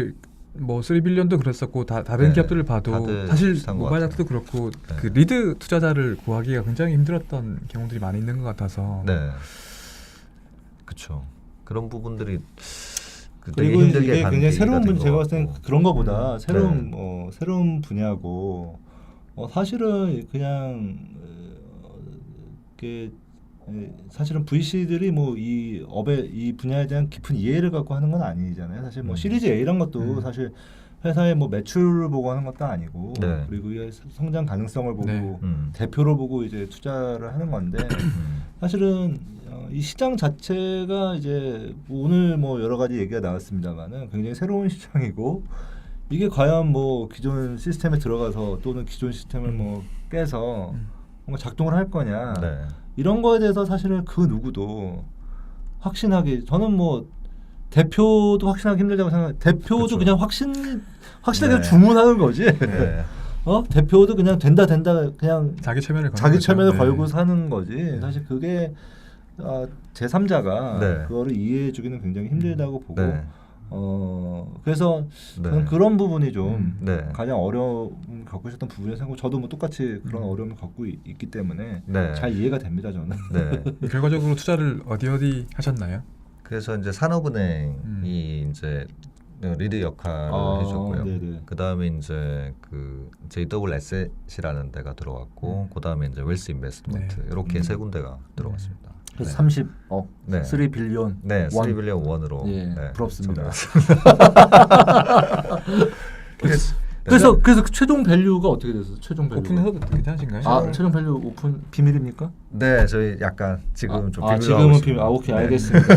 뭐 3빌리언도 그랬었고 다른 네. 기업들을 봐도 다들 사실 비슷한 것 모바일락도 그렇고 네. 그 리드 투자자를 구하기가 굉장히 힘들었던 경우들이 많이 있는 것 같아서. 네, 그렇죠. 그런 부분들이 그리고 힘들게 이게 간 굉장히 계기가 새로운 된 분 것 제가 봤을 땐 같고. 그런 거보다 새로운 네. 새로운 분야고 사실은 그냥 이게 사실은 VC들이 뭐 이 업의 이 분야에 대한 깊은 이해를 갖고 하는 건 아니잖아요. 사실 뭐 시리즈 A 이런 것도 사실 회사의 뭐 매출을 보고 하는 것도 아니고 네. 그리고 이 성장 가능성을 보고 네. 대표를 보고 이제 투자를 하는 건데 사실은 이 시장 자체가 이제 오늘 뭐 여러 가지 얘기가 나왔습니다만은 굉장히 새로운 시장이고 이게 과연 뭐 기존 시스템에 들어가서 또는 기존 시스템을 뭐 깨서 뭔가 작동을 할 거냐 네. 이런 거에 대해서 사실은 그 누구도 확신하기 저는 뭐 대표도 확신하기 힘들다고 생각해요. 대표도 그쵸. 그냥 확실하게 네. 주문하는 거지. 네. 대표도 그냥 된다 그냥 자기 체면을 자기 거는 체면을 거죠. 걸고 네. 사는 거지. 사실 그게 제3자가 네. 그거를 이해해주기는 굉장히 힘들다고 보고 네. 그래서 네. 저는 그런 부분이 좀 네. 가장 어려움 겪고 있었던 부분이라고 생각하고 저도 뭐 똑같이 그런 어려움을 겪고 있기 때문에 네. 잘 이해가 됩니다 저는. 네. 결과적으로 투자를 어디 하셨나요? 그래서 이제 산업은행이 이제 리드 역할을 해줬고요. 네네. 그 다음에 이제 그 JW Asset이라는 데가 들어갔고, 그 다음에 이제 웰스 인베스트먼트 이렇게 세 군데가 들어갔습니다. 그래서 네. 30억, 네. 3빌리언. 네, 3빌리언 원으로. 예, 네, 부럽습니다. 그래서 그래서 그 최종 밸류가 어떻게 됐어요? 최종 밸류. 오픈해도 괜찮으신가요? 최종 밸류 오픈 비밀입니까? 네, 저희 약간 지금 좀 비밀로 지금은 하고 있습니다. 비밀. 오케이 네. 알겠습니다.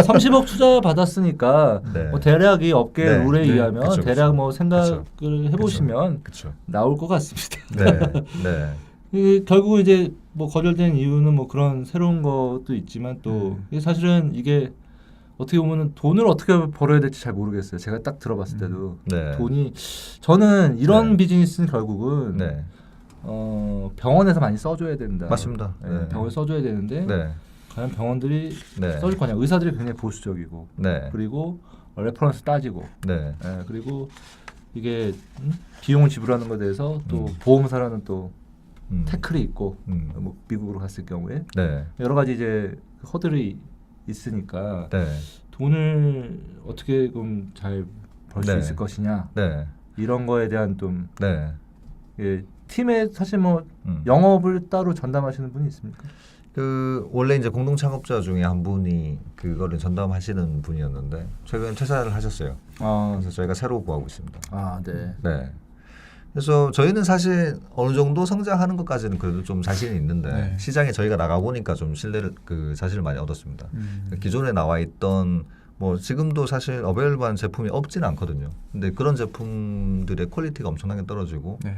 30억 투자 받았으니까 네. 뭐 대략 이 업계 네. 룰에 네. 의하면 그쵸, 대략 그쵸. 뭐 생각을 해보시면 그렇죠. 나올 것 같습니다. 네, 네, 결국 이제 뭐 거절된 이유는 뭐 그런 새로운 것도 있지만 또 이게 사실은 이게 어떻게 보면은 돈을 어떻게 벌어야 될지 잘 모르겠어요. 제가 딱 들어봤을 때도 네. 돈이 저는 이런 네. 비즈니스는 결국은 네, 병원에서 많이 써줘야 된다. 맞습니다. 네. 병원에 써줘야 되는데 네, 과연 병원들이 네. 써줄 거냐? 의사들이 굉장히 보수적이고 네, 그리고 레퍼런스 따지고 네, 그리고 이게 비용을 지불하는 것에 대해서 또 보험사라는 또 태클이 있고 뭐 미국으로 갔을 경우에 네, 여러 가지 이제 허들이 있으니까 네, 돈을 어떻게 좀 잘 벌 수 네. 있을 것이냐 네, 이런 거에 대한 좀 네. 팀에 사실 뭐 영업을 따로 전담하시는 분이 있습니까? 그 원래 이제 공동 창업자 중에 한 분이 그거를 전담하시는 분이었는데 최근 퇴사를 하셨어요. 그래서 저희가 새로 구하고 있습니다. 네. 네. 그래서 저희는 사실 어느 정도 성장하는 것까지는 그래도 좀 자신이 있는데 네. 시장에 저희가 나가 보니까 좀 신뢰를 자신을 많이 얻었습니다. 기존에 나와 있던 뭐 지금도 사실 어베일able 제품이 없지는 않거든요. 근데 그런 제품들의 퀄리티가 엄청나게 떨어지고 네.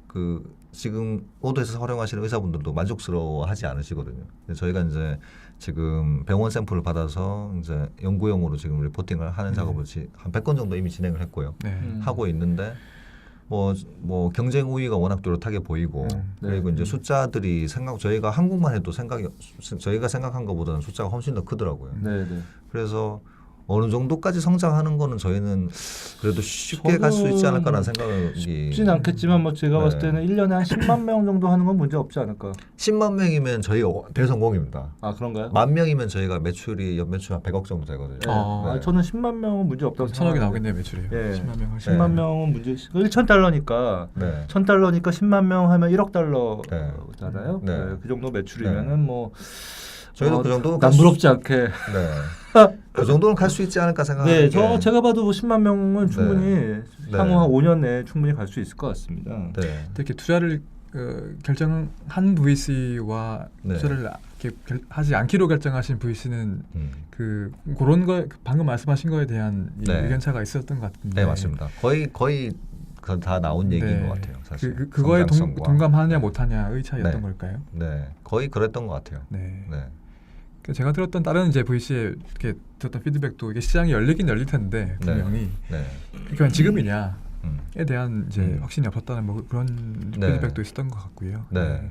그 지금 오도에서 활용하시는 의사분들도 만족스러워하지 않으시거든요. 근데 저희가 이제 지금 병원 샘플을 받아서 이제 연구용으로 지금 리포팅을 하는 작업을 한 100건 정도 이미 진행을 했고요. 네. 하고 있는데 뭐 경쟁 우위가 워낙 뚜렷하게 보이고 그리고 이제 숫자들이 저희가 한국만 해도 저희가 생각한 것보다는 숫자가 훨씬 더 크더라고요. 네. 그래서 어느 정도까지 성장하는 거는 저희는 그래도 쉽게 갈 수 있지 않을까라는 생각이 쉽진 않겠지만 뭐 제가 봤을 때는 1년에 한 10만 명 정도 하는 건 문제 없지 않을까. 10만 명이면 저희가 대성공입니다. 그런가요? 10,000명이면 저희가 연매출 한 100억 정도 되거든요. 네. 저는 10만 명은 문제 없다고 천억이 생각해요. 나오겠네요 매출이. 10만 명 하시면. 10만 명은 문제. 1,000달러니까 네. 1,000달러니까 10만 명 하면 1억 달러잖아요. 네. 그 정도 매출이면은 뭐 저희도 그 정도는 난 부럽지 않게. 네. 그 정도는 갈 수 있지 않을까 생각하는 게. 제가 봐도 10만 명은 충분히 향후 한 5년 내에 충분히 갈 수 있을 것 같습니다. 네. 이렇게 투자를 결정한 VC와 네. 투자를 하지 않기로 결정하신 VC는 그런 거 방금 말씀하신 거에 대한 이 네. 의견차가 있었던 것 같은데. 네, 맞습니다. 거의 다 나온 얘기인 것 같아요. 사실. 그거에 성장성과. 동감하냐 못하냐의 차이였던 네. 걸까요? 네, 거의 그랬던 것 같아요. 네. 네. 제가 들었던 다른 이제 VC에 이렇게 들었던 피드백도 이게 시장이 열리긴 열릴 텐데 분명히 네. 그러니까 지금이냐에 음. 대한 이제 확신이 없었다는 뭐 그런 네. 피드백도 있었던 것 같고요. 네.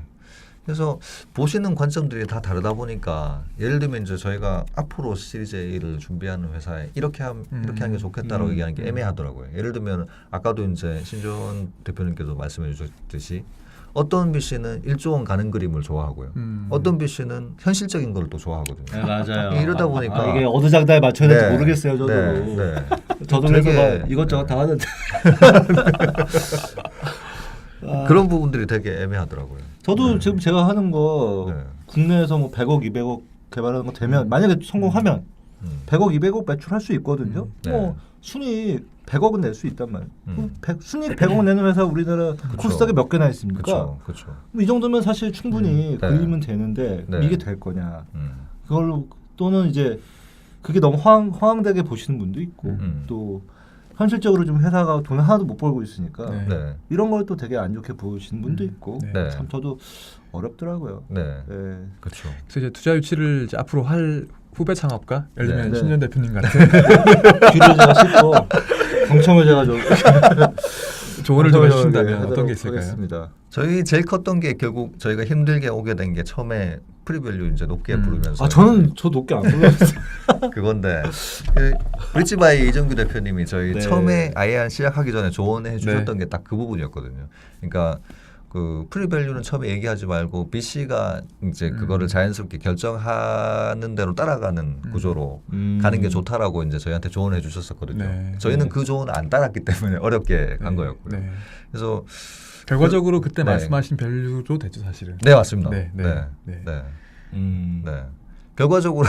그래서 보시는 관점들이 다 다르다 보니까 예를 들면 이제 저희가 앞으로 시리즈 A를 준비하는 회사에 이렇게 하는 게 좋겠다라고 얘기하는 게 애매하더라고요. 예를 들면 아까도 이제 신조원 대표님께서 말씀해 주셨듯이 어떤 VC는 1조 원 가는 그림을 좋아하고요. 어떤 VC는 현실적인 걸 또 좋아하거든요. 네, 맞아요. 이러다 보니까 이게 어느 장단에 맞춰야 될지 네. 모르겠어요. 저도. 네. 저도 되게- 그래서 막 이것저것 다 하는데. 그런 부분들이 되게 애매하더라고요. 저도 지금 제가 하는 거 네. 국내에서 뭐 100억, 200억 개발하는 거 되면 만약에 성공하면 100억, 200억 매출할 수 있거든요. 네. 뭐 순위 100억은 낼 수 있단 말이에요. 음. 순위 100억 내는 회사 우리나라 코스닥에 몇 개나 있습니까? 그렇죠. 뭐 이 정도면 사실 충분히 네. 그리면 되는데 네. 이게 될 거냐? 그걸로 또는 이제 그게 너무 허황되게 보시는 분도 있고 또 현실적으로 좀 회사가 돈 하나도 못 벌고 있으니까 네. 네. 이런 걸 또 되게 안 좋게 보시는 분도 있고 네. 참 저도 어렵더라고요. 네. 네. 그렇죠. 그래서 이제 투자 유치를 이제 앞으로 할 후배 창업가, 예를 들면 네. 신년 대표님 같은 뒤로 제가 씹고 경청을 제가 좀 조언을 좀 경청을 해주신다면 하도록 어떤 게 있을까요? 하겠습니다. 저희 제일 컸던 게 결국 저희가 힘들게 오게 된 게 처음에 프리밸류 이제 높게 부르면서 저는 저 높게 안 불렀어요. 그건데 그 브릿지바이 이정규 대표님이 저희 네. 처음에 IR 시작하기 전에 조언해 주셨던 네. 게 딱 그 부분이었거든요. 그러니까 그 프리밸류는 처음에 얘기하지 말고 BC가 이제 그거를 자연스럽게 결정하는 대로 따라가는 구조로 가는 게 좋다라고 이제 저희한테 조언해 주셨었거든요. 네. 저희는 그 조언을 안 따랐기 때문에 어렵게 간 거였고요. 네. 그래서 결과적으로 그때 네. 말씀하신 밸류도 됐죠, 사실은. 네 맞습니다. 네, 네, 네, 네, 네. 네. 결과적으로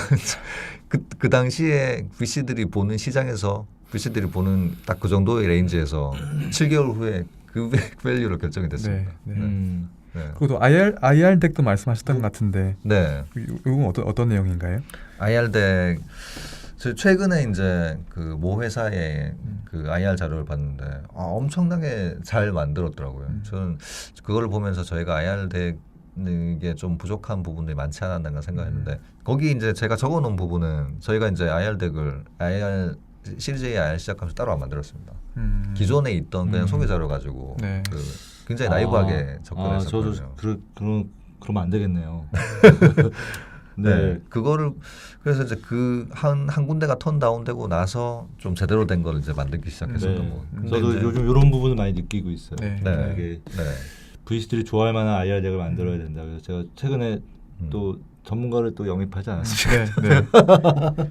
그 당시에 VC들이 보는 시장에서 VC들이 보는 딱 그 정도의 레인지에서 7개월 후에 그 밸류로 결정이 됐습니다. 네, 네. 네. 그것도 IR 덱도 말씀하셨던 것 같은데 네. 이건 어떤 내용인가요? IR 덱 최근에 이제 그 모 회사의 그 IR 자료를 봤는데 엄청나게 잘 만들었더라고요. 저는 그걸 보면서 저희가 IR 덱 이게 좀 부족한 부분들이 많지 않았나 생각했는데 거기 이제 제가 적어놓은 부분은 저희가 이제 IR 덱을 IR 시리즈 A IR 시작하면서 따로 안 만들었습니다. 기존에 있던 그냥 소개 자료 가지고 네. 그 굉장히 나이브하게 접근했었거든요. 저도 그러면 안 되겠네요. 네. 그거를 그래서 이제 그 한 군데가 턴 다운되고 나서 좀 제대로 된 걸 이제 만들기 시작했었던 네. 거. 저도 이제 요즘 이런 부분을 많이 느끼고 있어요. 네. 네. 이게 네. VC들이 좋아할 만한 IR 덱을 만들어야 된다. 그래서 제가 최근에 또 전문가를 또 영입하지 않았습니까? 네, 네.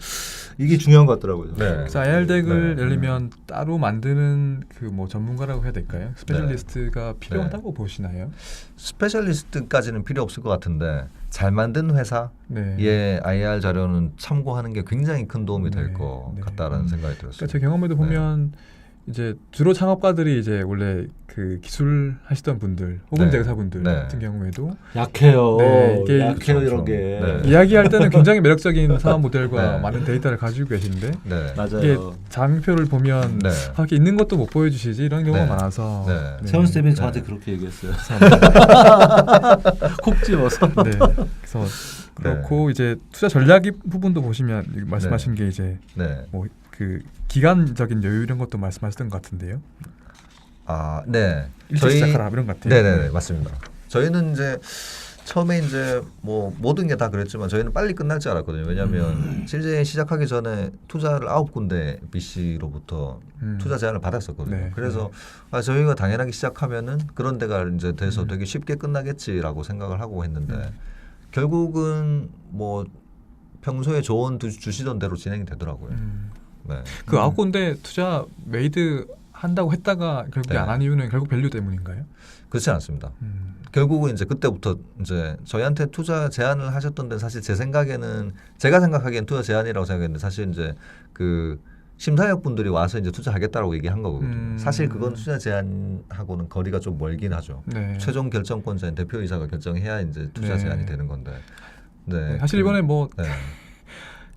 이게 중요한 것 같더라고요. 네. 그래서 IR 덱을 네. 예를 들면 따로 만드는 그 뭐 전문가라고 해야 될까요? 스페셜리스트가 필요하다고 보시나요? 스페셜리스트까지는 필요 없을 것 같은데 잘 만든 회사의 네. IR 자료는 참고하는 게 굉장히 큰 도움이 될 네. 것 네. 같다라는 생각이 들었어요. 그러니까 제 경험에도 보면 이제 주로 창업가들이 이제 원래 그 기술 하시던 분들 혹은 네. 대사분들 네. 같은 경우에도 약해요. 네, 이게 약해요 그렇죠, 이런 그렇죠. 게. 네. 이야기할 때는 굉장히 매력적인 사업 모델과 네. 많은 데이터를 가지고 계신데 네. 이게 맞아요. 장표를 보면 네. 이렇게 있는 것도 못 보여주시지 이런 경우가 네. 많아서 네. 세훈 쌤이 네. 저한테 그렇게 얘기했어요. 콕 집어서. 네. 그래서 그렇고 이제 투자 전략 부분도 보시면 말씀하신 게 이제 네. 뭐 그 기간적인 여유 이런 것도 말씀하셨던 것 같은데요. 네. 일찍 시작하라 이런 것 같아요. 네네네 맞습니다. 저희는 이제 처음에 이제 뭐 모든 게 다 그랬지만 저희는 빨리 끝날 줄 알았거든요. 왜냐하면 실제 시작하기 전에 투자를 9군데 BC로부터 투자 제안을 받았었거든요. 네. 그래서 저희가 당연하게 시작하면은 그런 데가 이제 돼서 되게 쉽게 끝나겠지라고 생각을 하고 했는데 결국은 뭐 평소에 조언 주시던 대로 진행이 되더라고요. 네. 그 9군데 투자 메이드 한다고 했다가 결국에 네. 안 한 이유는 결국 밸류 때문인가요? 그렇지 않습니다. 결국은 이제 그때부터 이제 저희한테 투자 제안을 하셨던 데는 사실 제 생각에는 제가 생각하기엔 투자 제안이라고 생각했는데 사실 이제 그 심사역 분들이 와서 이제 투자하겠다라고 얘기한 거거든요. 사실 그건 투자 제안하고는 거리가 좀 멀긴 하죠. 네. 최종 결정권자인 대표이사가 결정해야 이제 투자 네. 제안이 되는 건데. 네. 사실 이번에 뭐 네.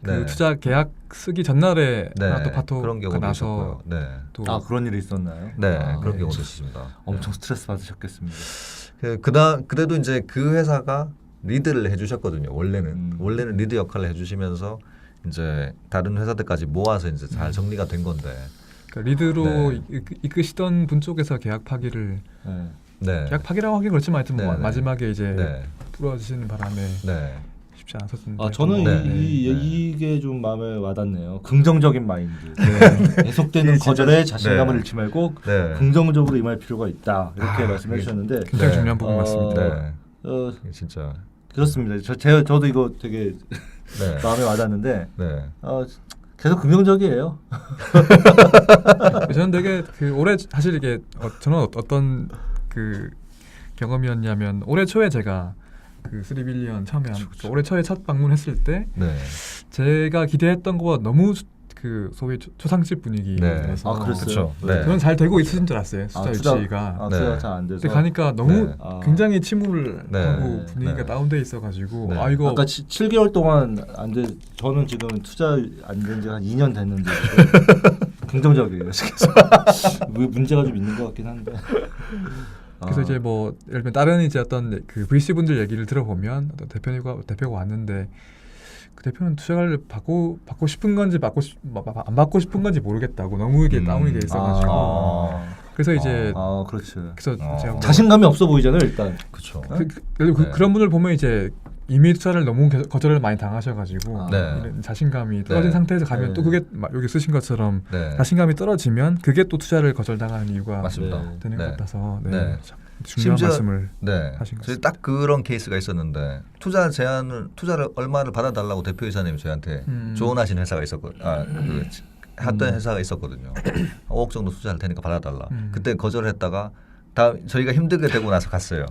그 네. 투자 계약 쓰기 전날에 네. 하나 또 파토가 그런 경우도 나서 있었고요. 네. 또 그런 일이 있었나요? 네. 그런 네. 경우도 있습니다. 엄청 스트레스 받으셨겠습니다. 그래도 이제 그 회사가 리드를 해주셨거든요. 원래는 리드 역할을 해주시면서 이제 다른 회사들까지 모아서 이제 잘 정리가 된 건데. 그러니까 리드로 네. 이끄시던 분 쪽에서 계약 파기를 네. 네. 계약 파기라고 하긴 그렇지만 하여튼 뭐 네, 네. 마지막에 이제 네. 부러지시는 바람에 네. 쉽지 않았었는데. 아 저는 네. 이게 좀 마음에 와닿네요. 긍정적인 마인드. 네. 계속되는 거절에 자신감을 네. 잃지 말고 네. 긍정적으로 임할 필요가 있다. 이렇게 아, 말씀해 주셨는데 굉장히 네. 중요한 부분 맞습니다. 네. 어, 진짜. 그렇습니다. 저도 이거 되게 네. 마음에 와닿는데 네. 계속 긍정적이에요. 저는 되게 그 올해 사실 이게 저는 어떤 그 경험이었냐면 올해 초에 제가 그 3빌리언 처음에 올해 초에 첫 방문했을 때 네. 제가 기대했던 것보다 너무 그 소위 초상집 분위기라서 아, 그랬어요? 네. 저는 잘 되고 있으신 줄 알았어요. 숫자 유치가. 네. 투자가 잘 안 돼서. 근데 가니까 너무 네. 굉장히 침울을 네. 하고 분위기가 네. 다운돼 있어가지고 네. 아 이거 아까 7개월 동안 안 돼. 저는 지금 투자 안 된 지 한 2년 됐는데 긍정적이에요. 그래서 문제가 좀 있는 것 같긴 한데. 그래서 이제 뭐 예를 들면 다른 이제 어떤 그 VC 분들 얘기를 들어보면 어떤 대표가 왔는데 그 대표는 투자를 받고 싶은 건지 안 받고 싶은 건지 모르겠다고 너무 이게 다운이 돼 있어가지고 그래서 이제 그렇죠. 그래서 제가 뭐 자신감이 없어 보이잖아요, 일단. 그렇죠. 그리고 네. 그런 분들 보면 이제 이미 투자를 너무 거절을 많이 당하셔가지고 네. 이런 자신감이 떨어진 네. 상태에서 가면 네. 또 그게 막 여기 쓰신 것처럼 네. 자신감이 떨어지면 그게 또 투자를 거절당하는 이유가 맞습니다. 네. 되는 네. 것 같아서 네. 네. 참 중요한 심지어- 말씀을 네. 하신 것 저희 딱 그런 케이스가 있었는데 투자를 얼마를 받아달라고 대표이사님이 저희한테 조언하신 회사가 있었거든요. 했던 회사가 있었거든요. 5억 정도 투자할 테니까 받아달라. 그때 거절을 했다가 저희가 힘들게 되고 나서 갔어요.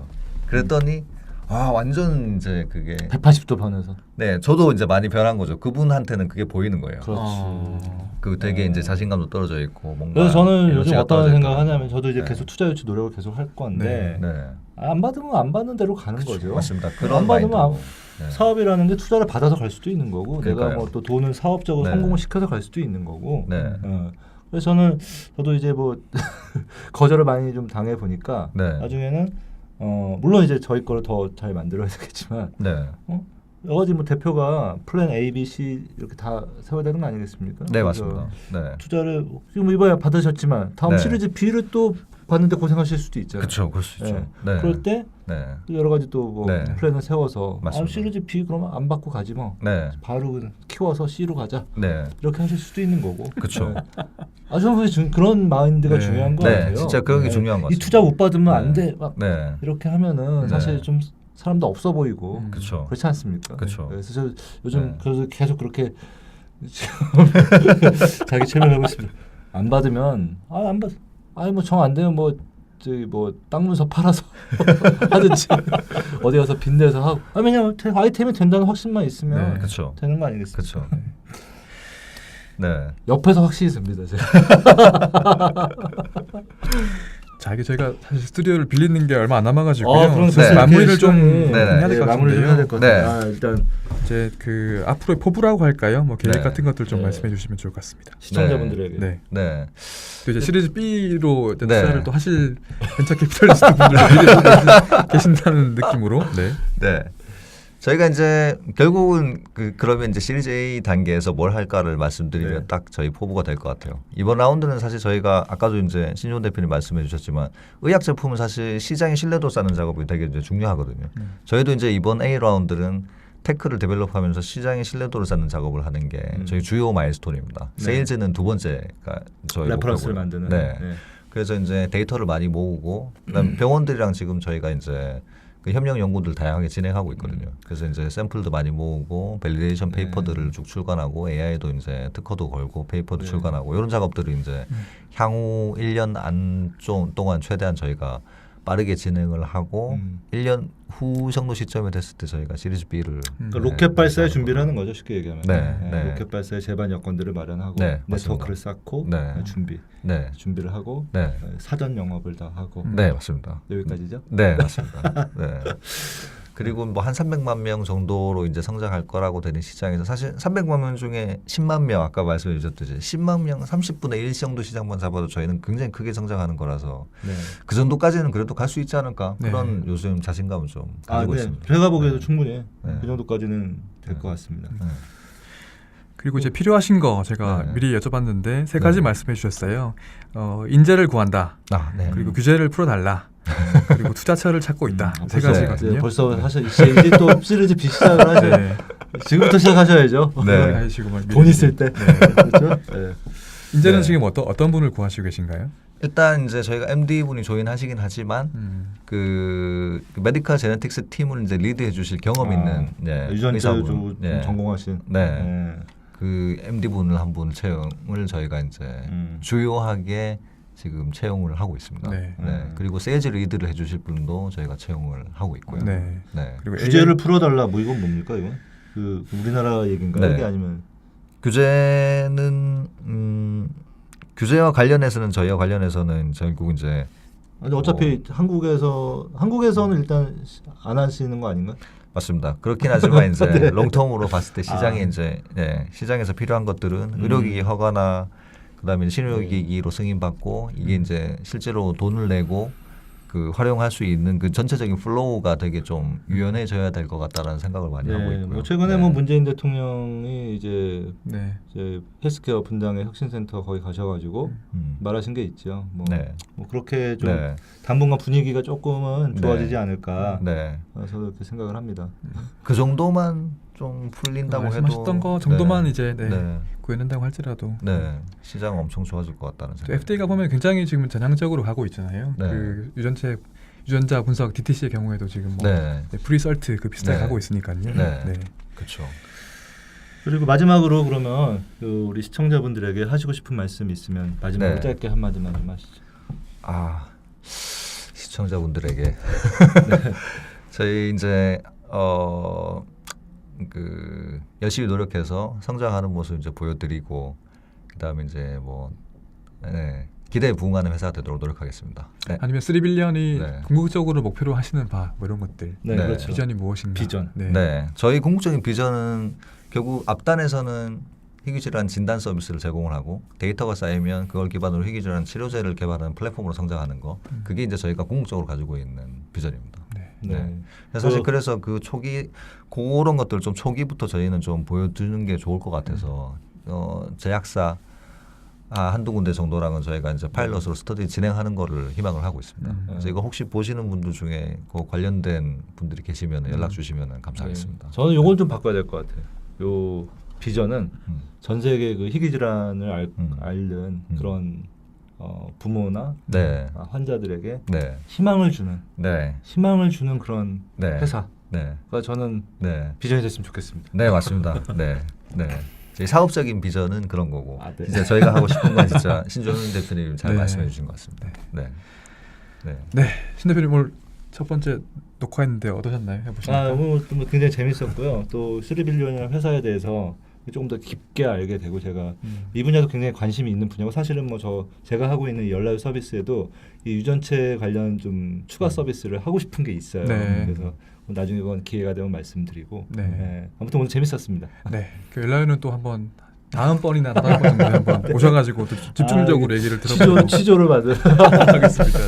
그랬더니 완전 이제 그게 180도 변해서. 네 저도 이제 많이 변한 거죠. 그분한테는 그게 보이는 거예요. 그렇지. 그 되게 이제 자신감도 떨어져 있고 뭔가 그래서 저는 요즘 에너지가 어떤 떨어져 생각을 있더라고요. 하냐면 저도 이제 네. 계속 투자 유치 노력을 계속 할 건데 네. 안 받으면 안 받는 대로 가는 거죠. 맞습니다. 안 그런 받으면 마인드로. 네. 사업이라는 게 투자를 받아서 갈 수도 있는 거고 내가 그러니까요. 뭐 또 돈을 사업적으로 네. 성공을 시켜서 갈 수도 있는 거고. 네. 그래서 저도 이제 뭐 거절을 많이 좀 당해 보니까 네. 나중에는 물론 이제 저희 거를 더 잘 만들어야 되겠지만 네. 여러 가지 뭐 대표가 플랜 A, B, C 이렇게 다 세워야 되는 거 아니겠습니까? 네 그래서 맞습니다. 네. 투자를 지금 이번에 받으셨지만 다음 네. 시리즈 B를 또 받는데 고생하실 수도 있잖아요. 그렇죠. 그럴 수 있죠. 네. 그럴 때 네. 또 여러 가지 또 뭐 네. 플랜을 세워서 맞습니다. 시리즈 B 그러면 안 받고 가지 뭐 네. 바로 그냥 키워서 C로 가자 네. 이렇게 하실 수도 있는 거고. 그쵸. 저는 그런 마인드가 네. 중요한 것 네, 같아요. 진짜 그런 게 중요한 것 이 같습니다. 투자 못 받으면 네. 안 돼. 막 네. 이렇게 하면은 네. 사실 좀 사람도 없어 보이고 그쵸. 그렇지 않습니까? 그쵸. 그래서 저 요즘 네. 그래서 계속 그렇게 자기 체면하고 있습니다. 안 받으면 안 받. 뭐 정 안 되면 뭐 저기 뭐 땅 문서 팔아서 하든지 어디 가서 빚내서 하고. 왜냐면 아이템이 된다는 확신만 있으면 네. 그쵸. 되는 거 아니겠습니까? 그쵸. 네. 옆에서 확신이 듭니다. 제가. 자 이게 저희가 사실 스튜디오를 빌리는 게 얼마 안 남아가지고요. 그럼 네. 마무리를 좀 네. 해야 될 것 마무리를 해야 될 같은데요. 것 같아요. 네. 일단 이제 그 앞으로의 포부라고 할까요? 뭐 계획 네. 같은 것들 좀 네. 말씀해 주시면 좋을 것 같습니다. 시청자분들에게 네. 네. 또 이제 시리즈 B로 이제 네. 투자를 또 하실 벤처 캐피털리스트 분들도 미리 보고 계신다는 느낌으로. 네. 네. 저희가 이제 결국은 그러면 이제 시리즈 A 단계에서 뭘 할까를 말씀드리면 네. 딱 저희 포부가 될 것 같아요. 이번 라운드는 사실 저희가 아까도 이제 신종 대표님 말씀해 주셨지만 의약 제품은 사실 시장의 신뢰도 쌓는 작업이 되게 이제 중요하거든요. 저희도 이제 이번 A 라운드는 테크를 데벨롭하면서 시장의 신뢰도를 쌓는 작업을 하는 게 저희 주요 마일스톤입니다. 네. 세일즈는 두 번째가 저희 레퍼런스를 목표고요. 만드는. 네. 그래서 이제 데이터를 많이 모으고 그다음 병원들이랑 지금 저희가 이제 그 협력 연구들 다양하게 진행하고 있거든요. 그래서 이제 샘플도 많이 모으고 밸리데이션 네. 페이퍼들을 쭉 출간하고 AI도 이제 특허도 걸고 페이퍼도 네. 출간하고 이런 작업들을 이제 향후 1년 동안 최대한 저희가 빠르게 진행을 하고 1년 후 정도 시점에 됐을 때 저희가 시리즈 B를 그러니까 로켓 발사에 준비를 하는 거죠, 쉽게 얘기하면. 네, 네. 로켓 발사의 제반 여건들을 마련하고 네, 네트워크를 쌓고 네. 준비를 하고 네. 사전 영업을 다 하고 네 맞습니다. 여기까지죠. 네 맞습니다. 네. 그리고 뭐 한 300만 명 정도로 이제 성장할 거라고 되는 시장에서 사실 300만 명 중에 10만 명 아까 말씀해 주셨듯이 10만 명 30분의 1 정도 시장만 잡아도 저희는 굉장히 크게 성장하는 거라서 네. 그 정도까지는 그래도 갈 수 있지 않을까 네. 그런 요즘 자신감을 좀 가지고 있습니다. 제가 보기에도 충분히 네. 그 정도까지는 될 것 같습니다. 네. 그리고 이제 필요하신 거 제가 네. 미리 여쭤봤는데 세 가지 네. 말씀해 주셨어요. 인재를 구한다. 아, 네. 그리고 규제를 풀어달라. 그리고 투자처를 찾고 있다. 세 벌써, 가지거든요. 벌써 사실 이제 또 시리즈 B 시작을 하죠. 네. 지금부터 시작하셔야죠. 네. 돈 있을 때. 그렇죠? 네. 인재는 네. 지금 어떤 분을 구하시고 계신가요? 일단 이제 저희가 MD 분이 조인하시긴 하지만 그 메디컬 제네틱스 팀을 이제 리드해 주실 경험 있는 유전자 의사분, 좀 전공하신. 네. 그 MD 분을 한 분 채용을 저희가 이제 주요하게 지금 채용을 하고 있습니다. 네. 그리고 세일즈 리드를 해주실 분도 저희가 채용을 하고 있고요. 네. 그리고 규제를 풀어달라. 뭐 이건 뭡니까 이건? 그 우리나라 얘기인가요? 네. 이게 아니면 규제는 규제와 관련해서는 저희와 관련해서는 결국 이제 근데 어차피 한국에서는 일단 안 하시는 거 아닌가? 맞습니다. 그렇긴 하지만 이제 네. 롱텀으로 봤을 때 시장에 이제 시장에서 필요한 것들은 의료기기 허가나 그다음에 신용기기로 승인받고 이게 이제 실제로 돈을 내고 그 활용할 수 있는 그 전체적인 플로우가 되게 좀 유연해져야 될 것 같다라는 생각을 많이 하고 있고요. 뭐 최근에 뭐 문재인 대통령이 이제 네. 헬스케어 분당의 혁신센터 거기 가셔가지고 말하신 게 있죠. 뭐 그렇게 좀 당분간 분위기가 조금은 좋아지지 않을까. 그래서 그렇게 생각을 합니다. 그 정도만 좀 풀린다고 해도 말씀하셨던 거 정도만 이제 구해낸다고 할지라도 시장은 엄청 좋아질 것 같다는 생각. FDA가 보면 굉장히 지금 전향적으로 가고 있잖아요. 그 유전자 분석 DTC의 경우에도 지금 뭐 프리설트 그 비슷하게 가고 있으니까요. 그렇죠. 그리고 마지막으로 그러면 그 우리 시청자분들에게 하시고 싶은 말씀 있으면 마지막으로 짧게 한 마디만 좀 하시죠. 시청자분들에게 저희 이제 그 열심히 노력해서 성장하는 모습 이제 보여드리고 그다음에 이제 뭐 기대에 부응하는 회사가 되도록 노력하겠습니다. 아니면 3빌리언이 궁극적으로 목표로 하시는 바 뭐 이런 것들. 그렇죠. 비전이 무엇인가? 비전. 저희 궁극적인 비전은 결국 앞단에서는 희귀질환 진단 서비스를 제공을 하고 데이터가 쌓이면 그걸 기반으로 희귀질환 치료제를 개발하는 플랫폼으로 성장하는 거. 그게 이제 저희가 궁극적으로 가지고 있는 비전입니다. 사실 그래서 그 초기 그런 것들 좀 초기부터 저희는 좀 보여주는 게 좋을 것 같아서 제약사 한두 군데 정도랑은 저희가 이제 파일럿으로 스터디 진행하는 거를 희망을 하고 있습니다. 그래서 이거 혹시 보시는 분들 중에 그 관련된 분들이 계시면 연락 주시면 감사하겠습니다. 저는 이걸 좀 바꿔야 될 것 같아요. 요 비전은 전 세계 그 희귀 질환을 앓는 그런 부모나 환자들에게 희망을 주는 그런 회사. 그러니까 저는 비전이 됐으면 좋겠습니다. 네, 맞습니다. 저희 사업적인 비전은 그런 거고 이제 저희가 하고 싶은 건 진짜 신종훈 대표님 잘 말씀해 주신 것 같습니다. 신 대표님 오늘 첫 번째 녹화했는데 어떠셨나요? 해보시니까? 오늘 굉장히 재밌었고요. 또 3빌리언이라는 회사에 대해서 조금 더 깊게 알게 되고 제가 이 분야도 굉장히 관심이 있는 분야고 사실은 뭐 제가 하고 있는 연락 서비스에도 이 유전체 관련 좀 추가 서비스를 하고 싶은 게 있어요. 그래서 나중에 그건 기회가 되면 말씀드리고 아무튼 오늘 재밌었습니다. 그 연락은 또 한번 다음번이나 다음 번 정도에 한번 오셔가지고 또 집중적으로 얘기를 들어보고 취조를 받은 하겠습니다.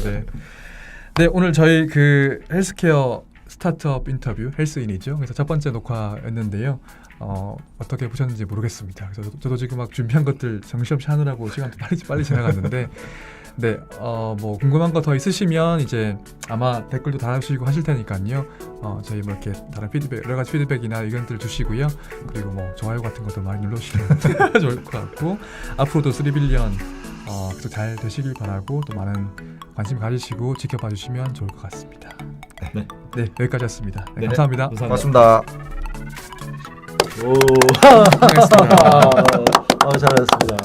오늘 저희 그 헬스케어 스타트업 인터뷰 헬스인이죠. 그래서 첫 번째 녹화였는데요. 어떻게 보셨는지 모르겠습니다. 그래서 저도 지금 막 준비한 것들 정신없이 하느라고 시간 빨리 지나갔는데 뭐 궁금한 거 더 있으시면 이제 아마 댓글도 달아주시고 하실 테니까요. 저희 뭐 이렇게 다른 피드백, 여러 가지 피드백이나 의견들 주시고요. 그리고 뭐 좋아요 같은 것도 많이 눌러주시면 좋을 것 같고 앞으로도 3빌리언 계속 잘 되시길 바라고 또 많은 관심 가지시고 지켜봐 주시면 좋을 것 같습니다. 여기까지였습니다. 감사합니다. 고맙습니다. 잘하셨습니다.